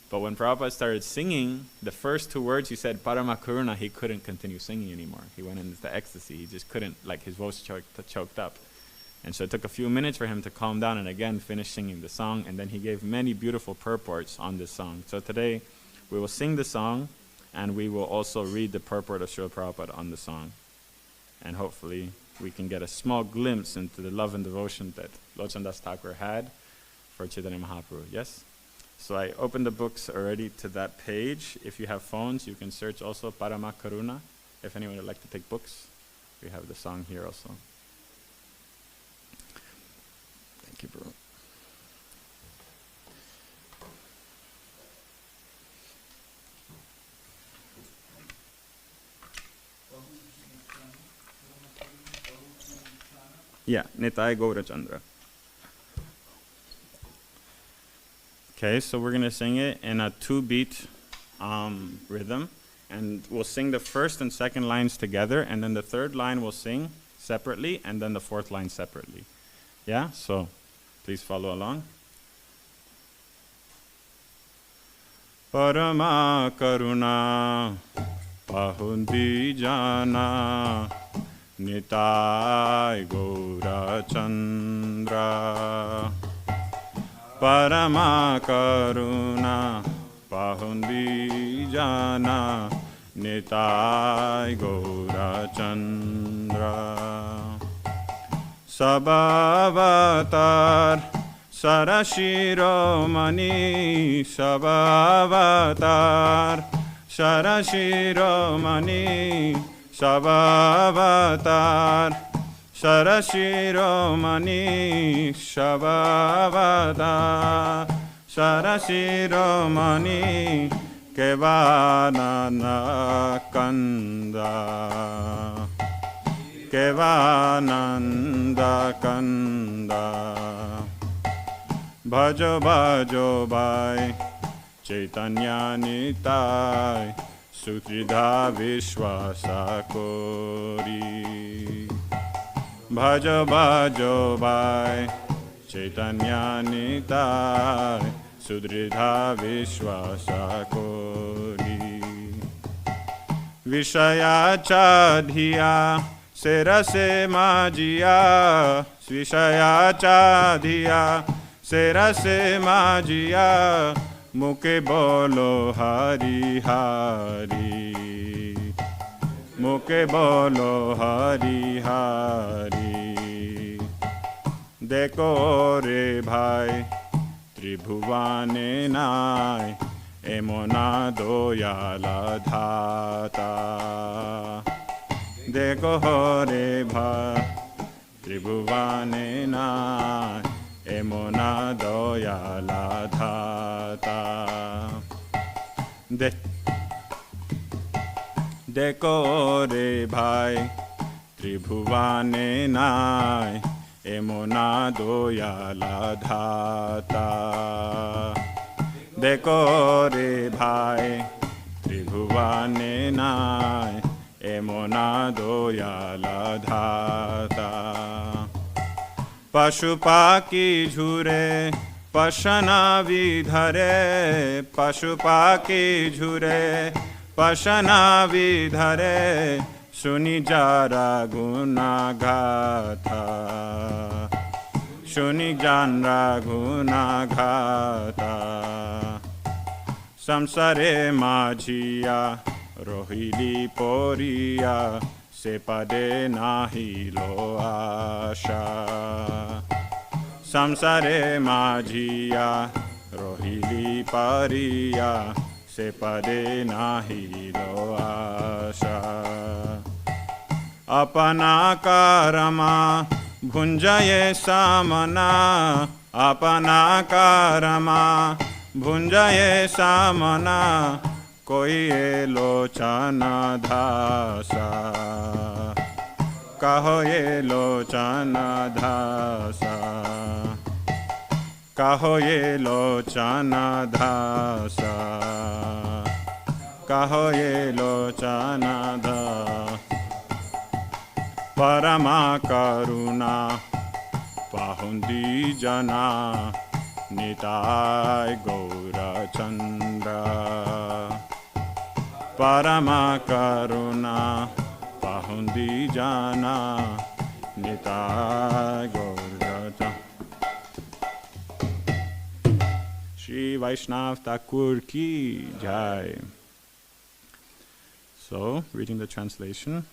S1: But when Prabhupada started singing, the first two words he said, Paramakaruna, he couldn't continue singing anymore. He went into ecstasy. He just couldn't, his voice choked up. And so it took a few minutes for him to calm down and again finish singing the song. And then he gave many beautiful purports on this song. So today, we will sing the song, and we will also read the purport of Srila Prabhupada on the song. And hopefully, we can get a small glimpse into the love and devotion that Lochandas Thakur had for Chaitanya Mahaprabhu. Yes? So I opened the books already to that page. If you have phones, you can search also Paramakaruna. If anyone would like to take books, we have the song here also. Thank you, bro. Yeah, Nitai Gaura Chandra. Okay, so we're going to sing it in a 2-beat rhythm. And we'll sing the first and second lines together, and then the third line we'll sing separately, and then the fourth line separately. Yeah, so please follow along. Parama Karuna Pahundi Jana Nitai Gaura Chandra Parama Karuna Pahundi Jana Nitai Gaura Chandra Sabhavatar Sarashiromani Sabhavatar Sarashiromani Sabhavatar Sarashiromani Sabhavatar Sarashiromani Kevanana Kanda Kevananda Kanda Bhajo Bhajo Bhai Chaitanya Nitai Sutridha Vishwasa Kori Bhajo Bhajo Bhai Chaitanya Nitai Sudridha Vishwasa Kori Vishaya Chadhiya Serase Majia Vishaya Chadhiya Serase Majia Muke Bolo Hari Hari Muke Bolo Hari Hari Deko re bhai Tribhuvane nai Emona doyala dhata Deko re bhai Tribhuvane nai emona doyala dhata. Deko re bhai tribhuvane nai emona doyala dhata. Deko re bhai tribhuvane nai emona doyala dhata. Pashupaki jhure pashana vidhare, Pashupaki jhure pashana vidhare, Shuni jara guna gatha, Shuni janra guna gatha. Samsare majhiya rohili poriya, Sepade nahi lo asha. Samsare majhiya rohili pariya, Sepade nahi lo asha. Apana karama bhunjaye samana, Apana karama bhunjaye samana, Koi lochana dhasa, Kaho ye lochana dhasa, Kaho ye lochana dhasa, Kaho ye lochana dhasa. Parama karuna pahundi jana, Nitai Gaura Chandra. Parama karuna pahundi jana, Nitai Gaura Chandra. Shri Vaishnav Thakur ki jai. So, reading the translation.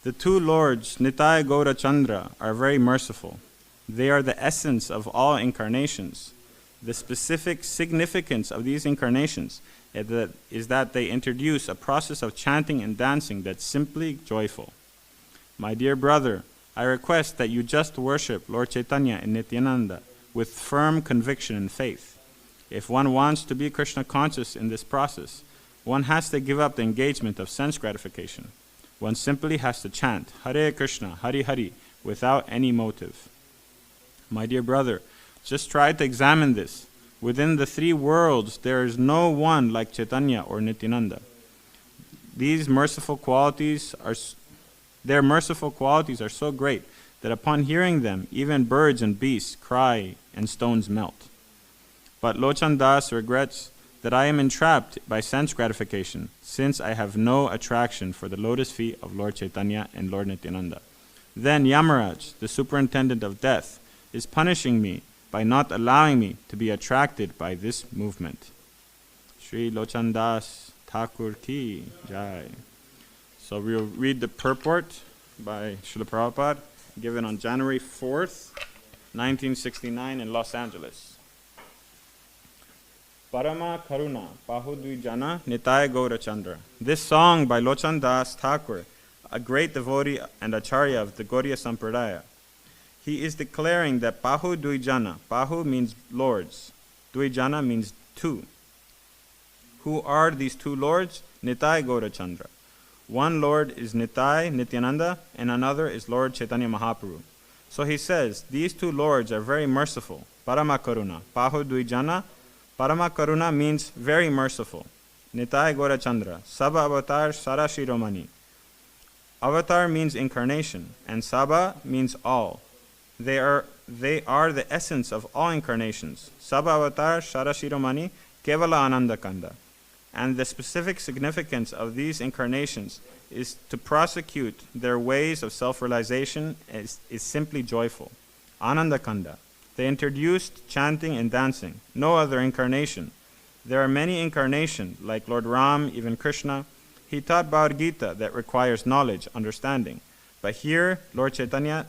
S1: The two lords, Nitai Gaura Chandra, are very merciful. They are the essence of all incarnations. The specific significance of these incarnations is that they introduce a process of chanting and dancing that's simply joyful. My dear brother, I request that you just worship Lord Chaitanya and Nityananda with firm conviction and faith. If one wants to be Krishna conscious in this process, one has to give up the engagement of sense gratification. One simply has to chant Hare Krishna, Hari Hari without any motive. My dear brother, just try to examine this. Within the three worlds, there is no one like Chaitanya or Nityananda. Their merciful qualities are so great that upon hearing them, even birds and beasts cry and stones melt. But Lochan Das regrets that I am entrapped by sense gratification, since I have no attraction for the lotus feet of Lord Chaitanya and Lord Nityananda. Then Yamaraj, the superintendent of death, is punishing me by not allowing me to be attracted by this movement. Shri Lochan Das Thakur ki jai. So we'll read the purport by Srila Prabhupada, given on January 4th, 1969 in Los Angeles. Parama Karuna Pahudvijana Nitai Gaura Chandra. This song by Lochan Das Thakur, a great devotee and acharya of the Gaudiya Sampradaya. He is declaring that Pahu Dvijana, Pahu means lords, Dvijana means two. Who are these two lords? Nitai Gaura Chandra. One lord is Nitai, Nityananda, and another is Lord Chaitanya Mahaprabhu. So he says, these two lords are very merciful. Parama Karuna, Pahu Dvijana. Parama Karuna means very merciful. Nitai Gaura Chandra, Saba Avatar Sara Shiromani. Avatar means incarnation, and Saba means all. They are the essence of all incarnations. Saba Avatar Sara Shiromani Kevala Ananda Kanda. And the specific significance of these incarnations is to prosecute their ways of self-realization is simply joyful. Ananda Kanda. They introduced chanting and dancing. No other incarnation. There are many incarnations, like Lord Ram, even Krishna. He taught Bhagavad Gita that requires knowledge, understanding. But here, Lord Chaitanya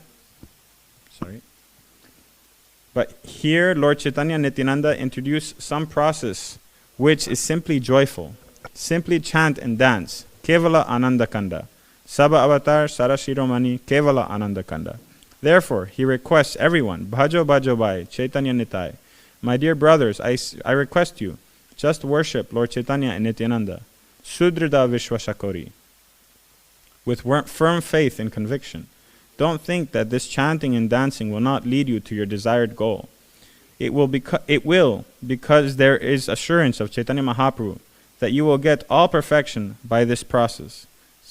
S1: and Nityananda introduce some process which is simply joyful. Simply chant and dance. Kevala Ananda Kanda. Saba Avatar Sarashiromani Kevala Ananda Kanda. Therefore, he requests everyone, Bhajo Bhajo Bhai, Chaitanya Nitai. My dear brothers, I request you, just worship Lord Chaitanya and Nityananda. Sudrida Vishwashakori. With firm faith and conviction. Don't think that this chanting and dancing will not lead you to your desired goal. It will because there is assurance of Chaitanya Mahaprabhu that you will get all perfection by this process.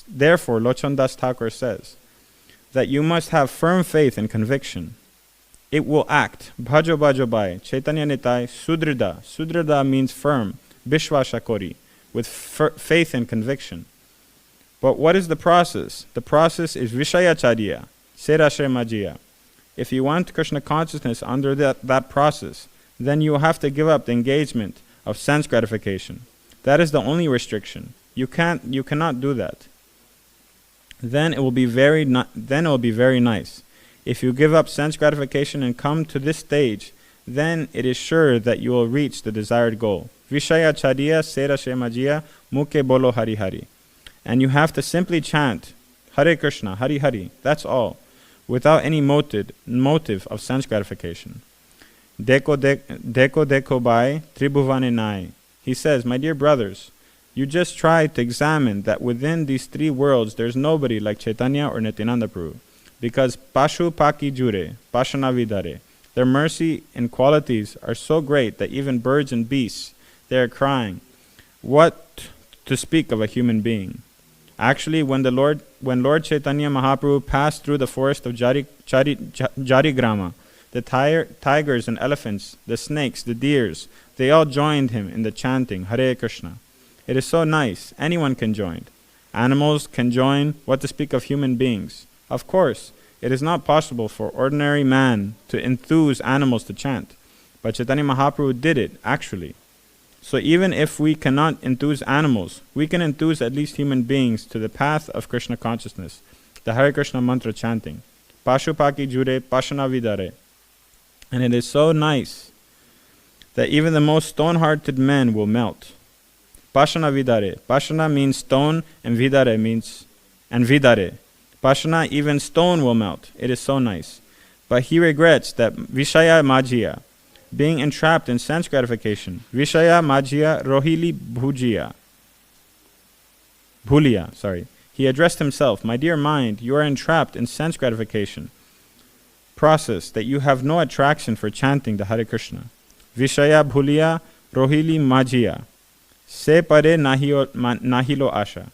S1: Therefore, Lochan Das Thakur says that you must have firm faith and conviction. It will act. Bhajo Bhajo Bhai, Chaitanya Nitai, Sudrida. Sudrida means firm, Bishwashakori, with faith and conviction. But what is the process? The process is Vishayacharya, Serashe Majia. If you want Krishna consciousness under that process, then you will have to give up the engagement of sense gratification. That is the only restriction. You cannot do that. Then it will be very nice. If you give up sense gratification and come to this stage, then it is sure that you will reach the desired goal. Vishaya Chadiya Serashe Majia Muke Bolo Hari Hari. And you have to simply chant Hare Krishna, Hari Hari. That's all. Without any motive of sense gratification. Deko deko bai tribhuvane nai. He says, my dear brothers, you just try to examine that within these three worlds there's nobody like Chaitanya or Nityananda Prabhu. Because Pashu Paki Jure, Pashana Vidare, their mercy and qualities are so great that even birds and beasts, they are crying. What to speak of a human being? Actually, when Lord Chaitanya Mahaprabhu passed through the forest of Jarigrama, the tigers and elephants, the snakes, the deers, they all joined him in the chanting Hare Krishna. It is so nice. Anyone can join. Animals can join. What to speak of human beings? Of course, it is not possible for ordinary man to enthuse animals to chant. But Chaitanya Mahaprabhu did it, actually. So even if we cannot enthuse animals, we can enthuse at least human beings to the path of Krishna consciousness, the Hare Krishna mantra chanting. Pashupaki Jure Pashana Vidare. And it is so nice that even the most stone-hearted men will melt. Pashana Vidare. Pashana means stone and Vidare means Vidare. Pashana, even stone will melt. It is so nice. But he regrets that Vishaya Majia, being entrapped in sense gratification, Vishaya Majia Rohili Bhulia. He addressed himself, my dear mind, you are entrapped in sense gratification process that you have no attraction for chanting the Hare Krishna. Vishaya Bhulia Rohili Majia. Se pare nahilo asha.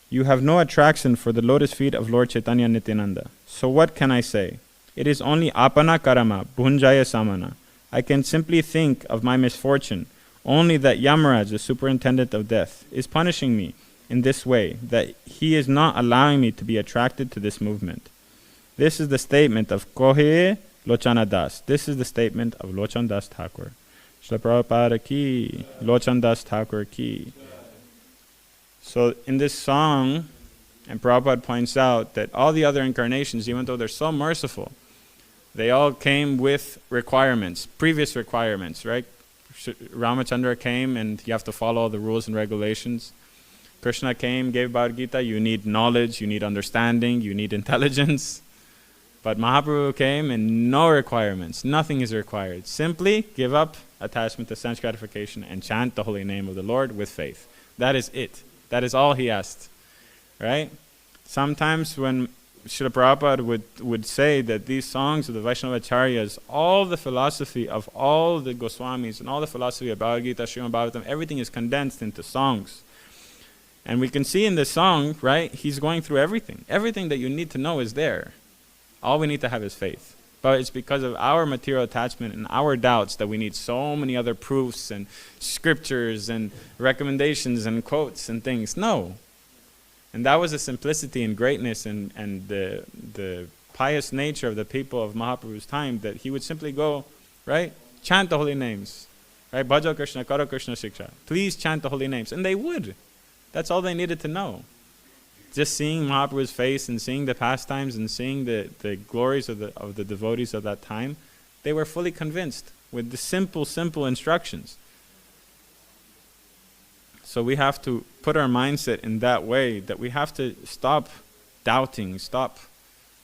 S1: You have no attraction for the lotus feet of Lord Chaitanya Nityananda. So what can I say? It is only apana karama, bhunjaya samana. I can simply think of my misfortune, only that Yamaraj, the superintendent of death, is punishing me in this way, that he is not allowing me to be attracted to this movement. This is the statement of Kohe Lochana Das. This is the statement of Lochan Das Thakur. Srila Prabhupada ki, Lochan Das Thakur ki. So in this song, and Prabhupada points out that all the other incarnations, even though they're so merciful, they all came with requirements, previous requirements, right? Ramachandra came and you have to follow all the rules and regulations. Krishna came, gave Bhagavad Gita, you need knowledge, you need understanding, you need intelligence. But Mahaprabhu came and no requirements, nothing is required. Simply give up attachment to sense gratification and chant the holy name of the Lord with faith. That is it. That is all he asked, right? Sometimes when Srila Prabhupada would say that these songs of the Vaishnavacharyas, all the philosophy of all the Goswamis and all the philosophy of Bhagavad Gita, Śrīmad Bhāgavatam, everything is condensed into songs. And we can see in this song, right, he's going through everything. Everything that you need to know is there. All we need to have is faith. But it's because of our material attachment and our doubts that we need so many other proofs and scriptures and recommendations and quotes and things. No. And that was the simplicity and greatness and the pious nature of the people of Mahaprabhu's time, that he would simply go, right, chant the holy names. Right? Bhajo Krishna, Karo Krishna Shiksha. Please chant the holy names. And they would. That's all they needed to know. Just seeing Mahaprabhu's face and seeing the pastimes and seeing the glories of the devotees of that time, they were fully convinced with the simple instructions. So we have to put our mindset in that way, that we have to stop doubting, stop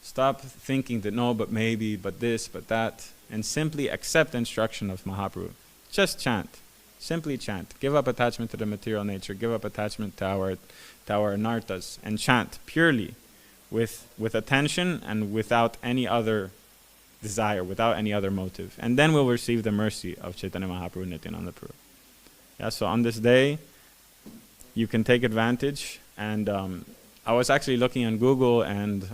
S1: Stop thinking that no, but maybe, but this, but that, and simply accept instruction of Mahaprabhu. Just chant. Simply chant. Give up attachment to the material nature. Give up attachment to our anarthas, and chant purely with attention and without any other desire, without any other motive. And then we'll receive the mercy of Chaitanya Mahaprabhu Nityananda Prabhu. Yeah, so on this day, you can take advantage. And I was actually looking on Google, and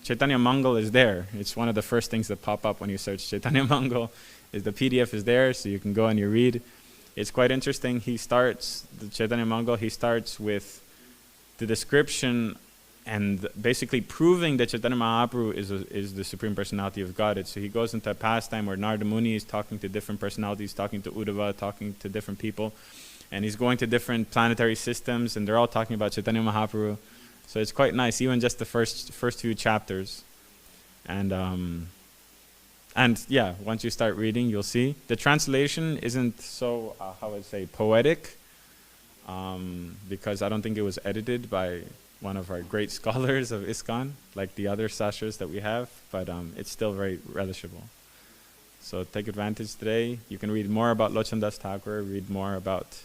S1: Chaitanya Mangal is there. It's one of the first things that pop up when you search Chaitanya Mangal. Is the PDF is there, so you can go and you read. It's quite interesting. The Chaitanya Mangal, he starts with the description and basically proving that Chaitanya Mahaprabhu is the Supreme Personality of Godhead. So he goes into a pastime where Narada Muni is talking to different personalities, talking to Uddhava, talking to different people. And he's going to different planetary systems, and they're all talking about Chaitanya Mahaprabhu. So it's quite nice, even just the first few chapters. And yeah, once you start reading, you'll see. The translation isn't so, how would I say, poetic, because I don't think it was edited by one of our great scholars of ISKCON, like the other sastras that we have, but it's still very relishable. So take advantage today. You can read more about Lochan Das Thakur, read more about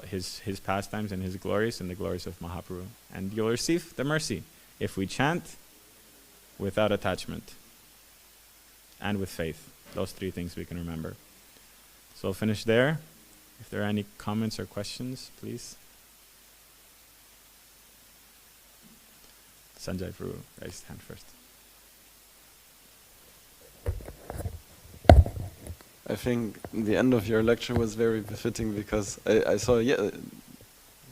S1: his pastimes and his glories and the glories of Mahaprabhu. And you'll receive the mercy if we chant without attachment and with faith. Those three things we can remember. So we'll finish there. If there are any comments or questions, please. Sanjay Prabhu, raise his hand first.
S2: I think the end of your lecture was very befitting, because I saw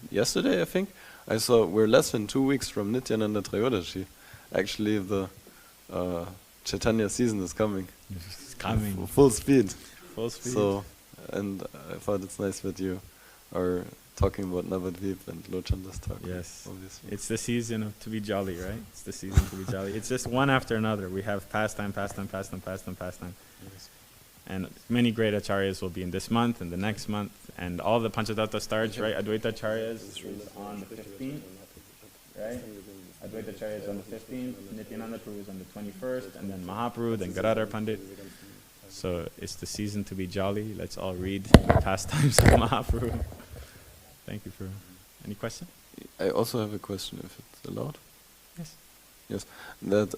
S2: yesterday, I think, I saw we're less than 2 weeks from Nityananda Trayodashi. Actually, the Chaitanya season is coming.
S1: It's coming.
S2: Full speed.
S1: Full speed.
S2: So, and I thought it's nice that you are talking about Navadvip and Lochan Das Thakur.
S1: Yes.
S2: Obviously.
S1: It's the season to be jolly, right? It's the season to be jolly. It's just one after another. We have pastime.
S2: Yes.
S1: And many great acharyas will be in this month and the next month. And all the Panchatattva starts, right? Advaita acharyas is on the 15th, right? Advaita acharya is on the 15th. Nityananda Prabhu is on the 21st. And then Mahaprabhu, then Gadadhar Pandit. So it's the season to be jolly. Let's all read the pastimes of Mahaprabhu. Thank you for any question?
S2: I also have a question, if it's allowed.
S1: Yes.
S2: Yes. That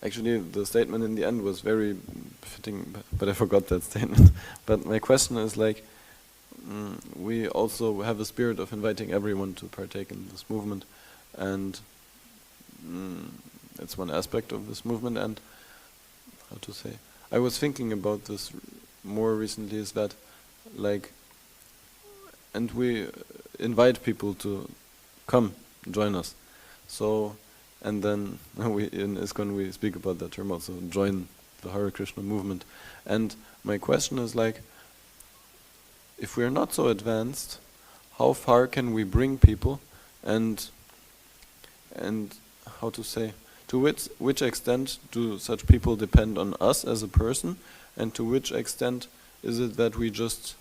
S2: actually the statement in the end was very fitting, but I forgot that statement. But my question is like, we also have a spirit of inviting everyone to partake in this movement, and it's one aspect of this movement. And how to say, I was thinking about this more recently, is that like, and we invite people to come join us. So, and then we in ISKCON we speak about that term also, join the Hare Krishna movement. And my question is like, if we are not so advanced, how far can we bring people, and how to say, to which extent do such people depend on us as a person, and to which extent is it that we just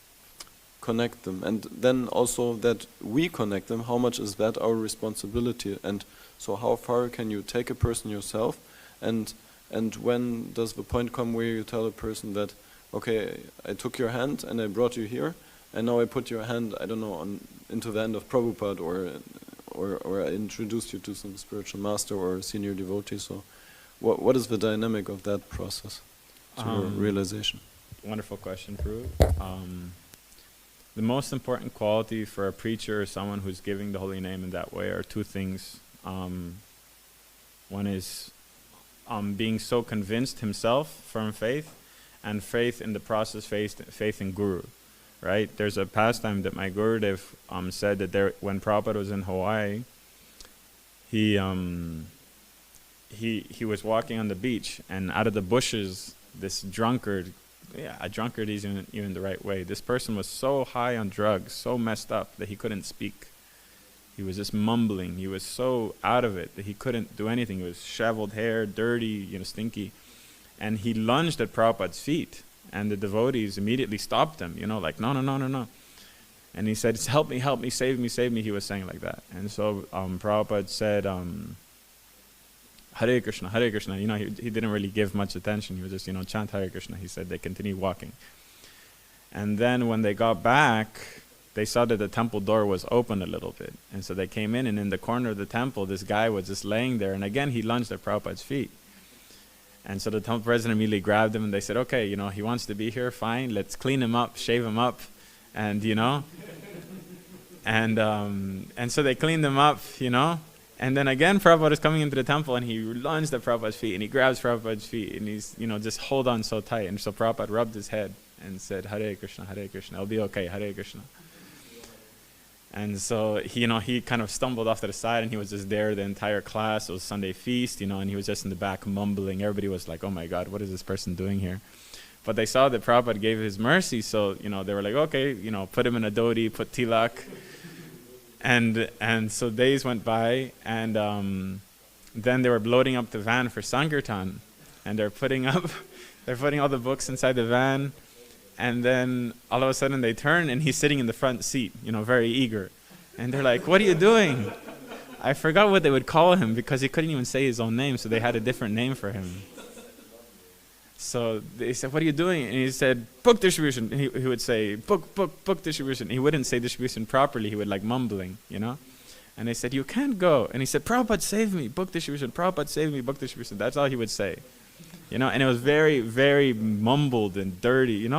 S2: connect them? And then also that we connect them, how much is that our responsibility? And so how far can you take a person yourself? And when does the point come where you tell a person that, okay, I took your hand and I brought you here, and now I put your hand, I don't know, into the hand of Prabhupada, or I introduced you to some spiritual master or senior devotee. So what is the dynamic of that process to your realization?
S1: Wonderful question, Prabhu. The most important quality for a preacher or someone who's giving the holy name in that way are two things. One is being so convinced himself, firm faith, and faith in the process, faith in Guru. Right? There's a pastime that my Gurudev said that when Prabhupada was in Hawaii, he was walking on the beach, and out of the bushes, this drunkard, a drunkard isn't even the right way. This person was so high on drugs, so messed up that he couldn't speak. He was just mumbling. He was so out of it that he couldn't do anything. He was shriveled hair, dirty, stinky. And he lunged at Prabhupada's feet. And the devotees immediately stopped him, like, no. And he said, help me, save me, save me. He was saying like that. And so Prabhupada said, Hare Krishna, Hare Krishna. He didn't really give much attention. He was just, chant Hare Krishna. He said they continued walking. And then when they got back, they saw that the temple door was open a little bit. And so they came in, and in the corner of the temple, this guy was just laying there. And again, he lunged at Prabhupada's feet. And so the temple president immediately grabbed him, and they said, okay, he wants to be here, fine, let's clean him up, shave him up. And, and so they cleaned him up, And then again, Prabhupada is coming into the temple, and he lunged at Prabhupada's feet, and he grabs Prabhupada's feet, and he's, just hold on so tight. And so Prabhupada rubbed his head and said, Hare Krishna, it'll be okay, Hare Krishna. And so he kind of stumbled off to the side, and he was just there the entire class. It was Sunday feast, and he was just in the back mumbling. Everybody was like, oh my God, what is this person doing here? But they saw that Prabhupada gave his mercy, so they were like, okay, put him in a dhoti, put tilak. And so days went by, and then they were loading up the van for Sankirtan, and they're putting all the books inside the van. And then all of a sudden they turn, and he's sitting in the front seat, very eager. And they're like, what are you doing? I forgot what they would call him, because he couldn't even say his own name, so they had a different name for him. So they said, what are you doing? And he said, book distribution. And he would say, book distribution. He wouldn't say distribution properly. He would like mumbling, And they said, you can't go. And he said, Prabhupada, save me, book distribution. Prabhupada, save me, book distribution. That's all he would say. And it was very, very mumbled and dirty, and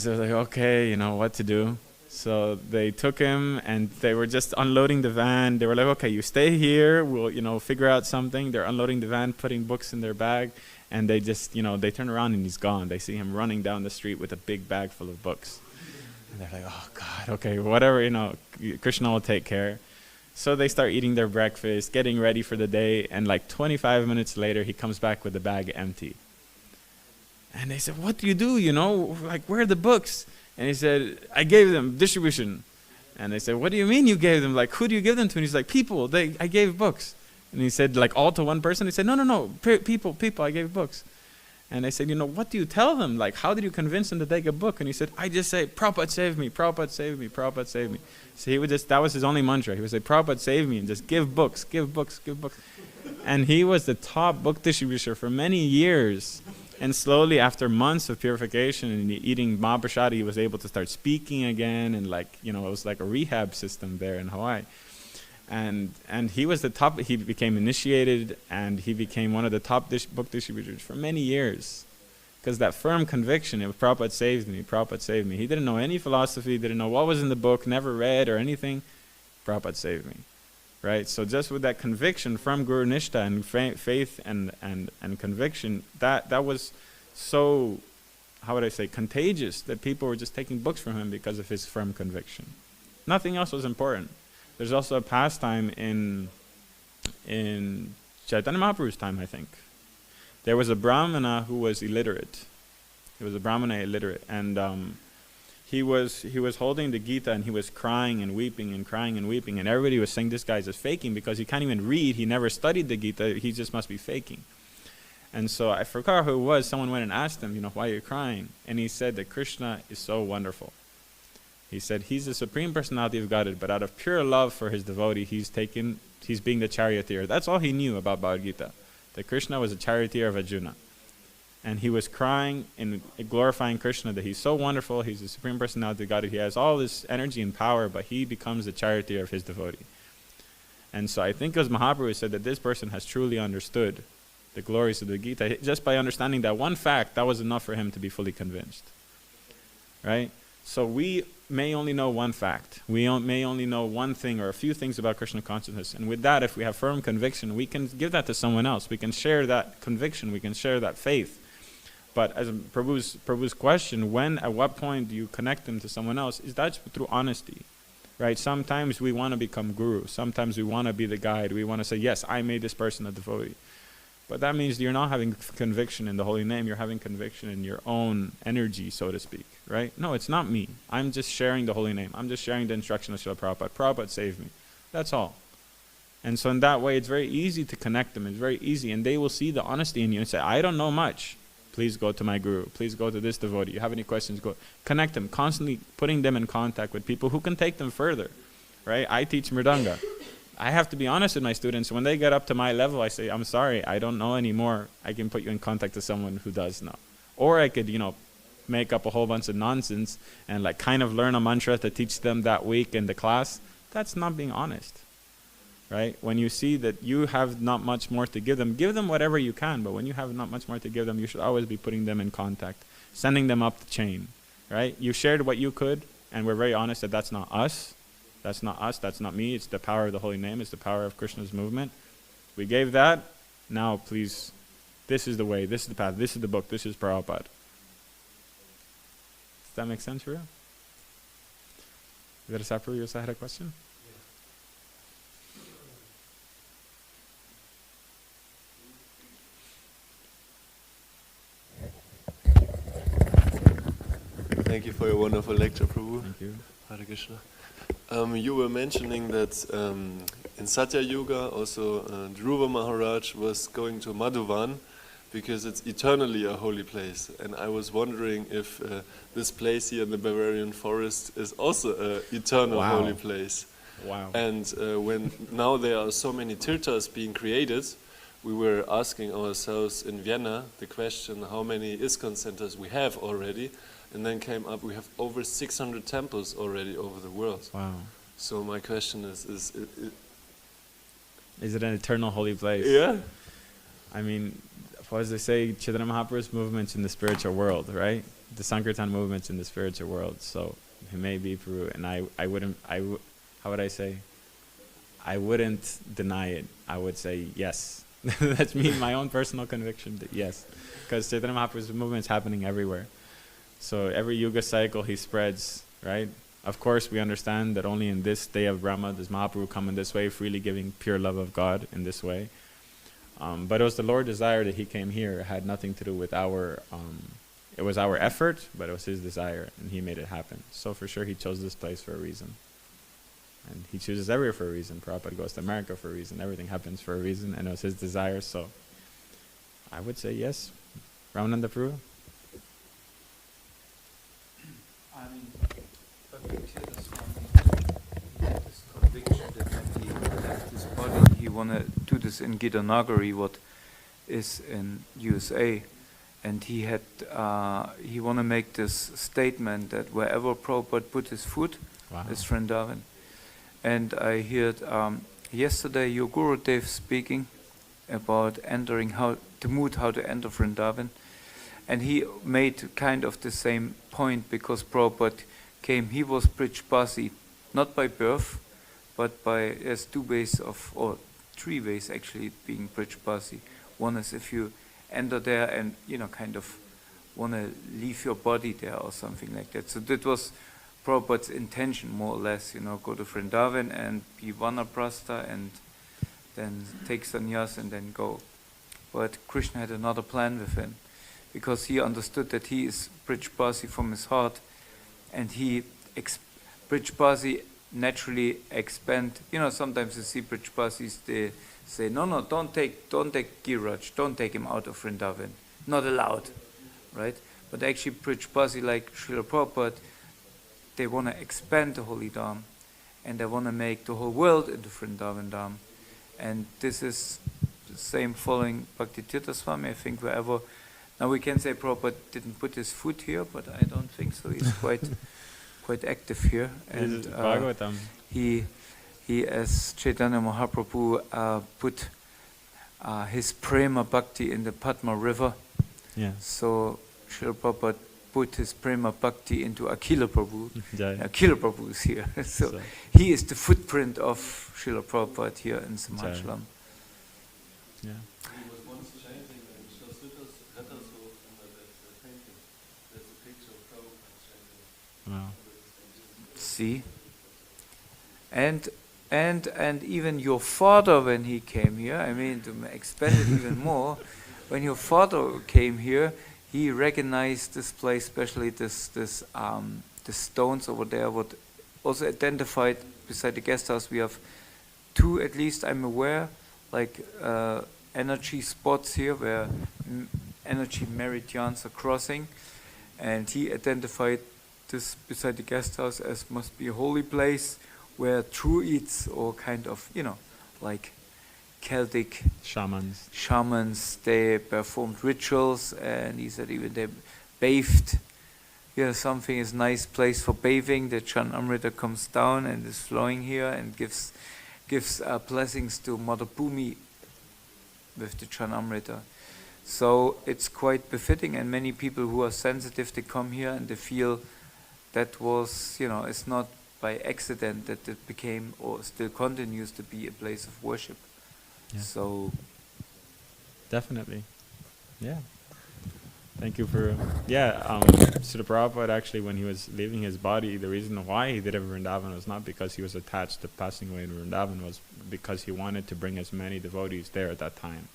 S1: so like, okay, what to do? So they took him, and they were just unloading the van. They were like, okay, you stay here, we'll, figure out something. They're unloading the van, putting books in their bag, and they just, they turn around and he's gone. They see him running down the street with a big bag full of books. And they're like, oh God, okay, whatever, Krishna will take care. So they start eating their breakfast, getting ready for the day, and like 25 minutes later, he comes back with the bag empty. And they said, what do you do, Like, where are the books? And he said, I gave them distribution. And they said, what do you mean you gave them? Like, who do you give them to? And he's like, people, I gave books. And he said, like, all to one person? He said, no, people, I gave books. And they said, what do you tell them? Like, how did you convince them to take a book? And he said, I just say, Prabhupada save me, Prabhupada save me, Prabhupada save me. So he would that was his only mantra. He would say, Prabhupada save me, and just give books, give books, give books. And he was the top book distributor for many years. And slowly, after months of purification and eating Mahaprasad, he was able to start speaking again. And it was like a rehab system there in Hawaii. And he was the top, he became initiated, and he became one of the top book distributors for many years. Because that firm conviction, if Prabhupada saved me, Prabhupada saved me. He didn't know any philosophy, didn't know what was in the book, never read or anything. Prabhupada saved me. Right? So just with that conviction from Guru Nishtha and faith and conviction, that was so, how would I say, contagious, that people were just taking books from him because of his firm conviction. Nothing else was important. There's also a pastime in Chaitanya Mahaprabhu's time, I think. There was a Brahmana who was illiterate. He was a Brahmana illiterate, and he was holding the Gita, and he was crying and weeping and crying and weeping, and everybody was saying this guy's just faking because he can't even read. He never studied the Gita. He just must be faking. And so I forgot who it was. Someone went and asked him, why are you crying? And he said that Krishna is so wonderful. He said he's the Supreme Personality of Godhead, but out of pure love for his devotee, he's being the charioteer. That's all he knew about Bhagavad Gita, that Krishna was a charioteer of Arjuna. And he was crying and glorifying Krishna, that he's so wonderful, he's the Supreme Personality of Godhead, he has all this energy and power, but he becomes the charioteer of his devotee. And so I think it was Mahaprabhu who said that this person has truly understood the glories of the Gita. Just by understanding that one fact, that was enough for him to be fully convinced. Right? So we may only know one fact. We may only know one thing or a few things about Krishna consciousness. And with that, if we have firm conviction, we can give that to someone else. We can share that conviction. We can share that faith. But as Prabhu's question, at what point do you connect them to someone else? Is that through honesty, right? Sometimes we want to become guru. Sometimes we want to be the guide. We want to say, yes, I made this person a devotee. But that means you're not having conviction in the holy name. You're having conviction in your own energy, so to speak, right? No, it's not me. I'm just sharing the holy name. I'm just sharing the instruction of Srila Prabhupada. Prabhupada saved me. That's all. And so in that way, it's very easy to connect them. It's very easy. And they will see the honesty in you and say, I don't know much. Please go to my guru. Please go to this devotee. You have any questions, go. Connect them, constantly putting them in contact with people who can take them further, right? I teach Mridanga. I have to be honest with my students. When they get up to my level, I say, I'm sorry, I don't know anymore. I can put you in contact with someone who does know. Or I could, make up a whole bunch of nonsense and like kind of learn a mantra to teach them that week in the class. That's not being honest, right? When you see that you have not much more to give them whatever you can, but when you have not much more to give them, you should always be putting them in contact, sending them up the chain, right? You shared what you could, and we're very honest that that's not us. That's not us, that's not me. It's the power of the holy name. It's the power of Krishna's movement. We gave that. Now, please, this is the way, this is the path, this is the book, this is Prabhupada. Does that make sense for you? Virasapur, you also had a question?
S3: Thank you for your wonderful lecture, Prabhu.
S1: Thank you.
S3: Hare Krishna. You were mentioning that in Satya Yuga also Dhruva Maharaj was going to Madhuvan because it's eternally a holy place. And I was wondering if this place here in the Bavarian forest is also an eternal holy place.
S1: Wow.
S3: And when now there are so many tirthas being created, we were asking ourselves in Vienna the question how many ISKCON centers we have already, and then came up we have over 600 temples already over the world.
S1: Wow.
S3: So my question is
S1: it an eternal holy place?
S3: Yeah.
S1: I mean, as they say, Chaitanya Mahaprabhu's movement's in the spiritual world, right? The Sankirtan movement's in the spiritual world. So it may be Peru, and I wouldn't deny it. I would say yes. That's me, my own personal conviction that yes. Because Chaitanya Mahaprabhu's movement's happening everywhere. So every yuga cycle he spreads, right? Of course we understand that only in this day of Brahma does Mahaprabhu come in this way, freely giving pure love of God in this way. But it was the Lord's desire that he came here. It had nothing to do with it was our effort, but it was his desire, and he made it happen. So for sure he chose this place for a reason. And he chooses everywhere for a reason. Prabhupada goes to America for a reason. Everything happens for a reason, and it was his desire. So I would say yes. Ramananda Prabhu?
S4: I mean, he had this conviction that when he left his body, he want to do this in Gitanagari, what is in USA, and he want to make this statement that wherever Prabhupada put his foot is Vrindavan. And I heard yesterday your Gurudev speaking about how to enter Vrindavan. And he made kind of the same point because Prabhupada came, he was Brijbasi, not by birth, but by, there's two ways or three ways actually being Brijbasi. One is if you enter there and, kind of want to leave your body there or something like that. So that was Prabhupada's intention, more or less, go to Vrindavan and be Vanaprastha and then take sannyas and then go. But Krishna had another plan with him, because he understood that he is Brijbasi from his heart, and Brijbasi naturally expand. Sometimes you see Brijbasis, they say, no, don't take Giriraj, don't take him out of Vrindavan, not allowed, right? But actually Brijbasi, like Srila Prabhupada, they want to expand the holy Dham, and they want to make the whole world into Vrindavan Dham. And this is the same following Bhakti Tirtha Swami, I think, wherever. Now we can say Prabhupada didn't put his foot here, but I don't think so. He's quite active here. And
S1: Bhāgavatam.
S4: He as Chaitanya Mahaprabhu put his prema bhakti in the Padma river.
S1: Yeah.
S4: So Srila Prabhupada put his prema bhakti into Akhila Prabhu.
S1: Jai.
S4: Akhila Prabhu is here. So he is the footprint of Srila Prabhupada here in Simhachalam.
S1: Yeah.
S3: He was once chanting and Shasuta's Rataso under that painting. There's a picture of Prabhupada chanting.
S1: Wow.
S4: See? And even your father, when he came here, I mean, to expand it even more, when your father came here, he recognized this place, especially the stones over there, what also identified beside the guest house. We have two, at least I'm aware, like energy spots here where energy meridians are crossing, and he identified this beside the guest house as must be a holy place where Druids, or kind of, like Celtic shamans, they performed rituals, and he said even they bathed. Something is nice place for bathing. The Chan Amrita comes down and is flowing here and gives blessings to Mother Bhumi with the Chan Amrita. So it's quite befitting, and many people who are sensitive, they come here and they feel that was, it's not by accident that it became or still continues to be a place of worship.
S1: Yeah.
S4: So
S1: definitely, yeah. Thank you for, Srila Prabhupada actually, when he was leaving his body, the reason why he did it in Vrindavan was not because he was attached to passing away in Vrindavan, was because he wanted to bring as many devotees there at that time.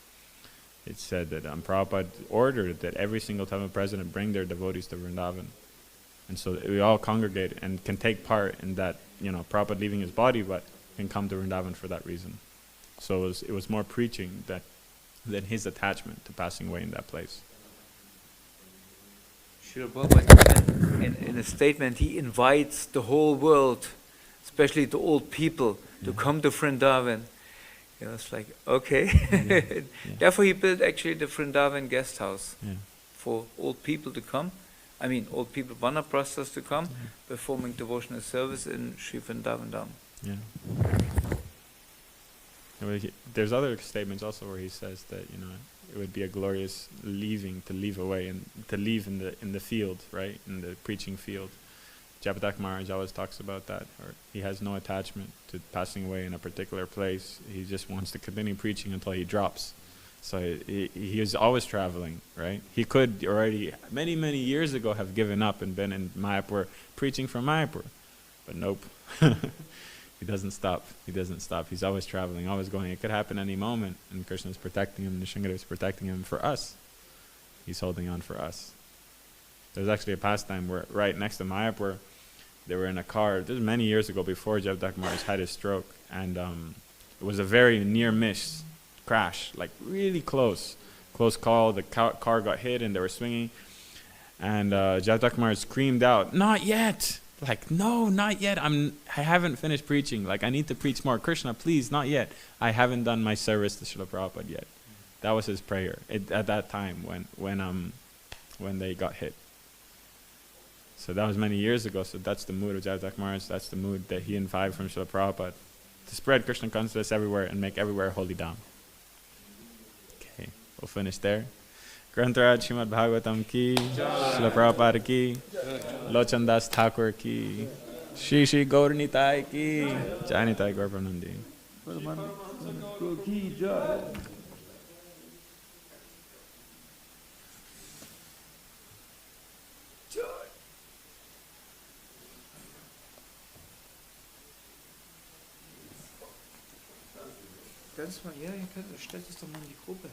S1: It said that Prabhupada ordered that every single Tamil president bring their devotees to Vrindavan. And so we all congregate and can take part in that, Prabhupada leaving his body, but can come to Vrindavan for that reason. So it was more preaching than his attachment to passing away in that place.
S4: Srila Prabhupada, in a statement, he invites the whole world, especially the old people, to come to Vrindavan. It's like, okay. Therefore he built actually the Vrindavan guest house for old people to come. I mean, old people, Vanaprasthas to come, performing devotional service in Sri Vrindavan Dham.
S1: Yeah. There's other statements also where he says that, it would be a glorious leaving, to leave away and to leave in the field, right? In the preaching field. Japatak Maharaj always talks about that, or he has no attachment to passing away in a particular place. He just wants to continue preaching until he drops. So he is always traveling, right? He could already many, many years ago have given up and been in Mayapur preaching from Mayapur, but nope. He doesn't stop. He's always traveling, always going. It could happen any moment, and Krishna is protecting him, Nishingadeva is protecting him for us. He's holding on for us. There's actually a pastime where right next to Mayapur, they were in a car. This was many years ago before Japatak Maharaj had his stroke, and it was a very near miss crash, like really close call. The car got hit and they were swinging, and Japatak Maharaj screamed out, "Not yet!" Like, no, not yet. I haven't finished preaching. Like, I need to preach more. Krishna, please, not yet. I haven't done my service to Srila Prabhupada yet. That was his prayer at that time when they got hit. So that was many years ago. So that's the mood of Japatak Maharaj. That's the mood that he imbibed from Srila Prabhupada, to spread Krishna consciousness everywhere and make everywhere holy dham. Okay, we'll finish there. Grantaraj Śrīmad Bhāgavatam ki, Srila Prabhupada ki, Lochan Das Thakur ki, Shri Shri Gaur Nitai ki, Jai Nitai Gaur Pranandi.
S4: Ganz mal, stellt es doch mal in die Gruppe.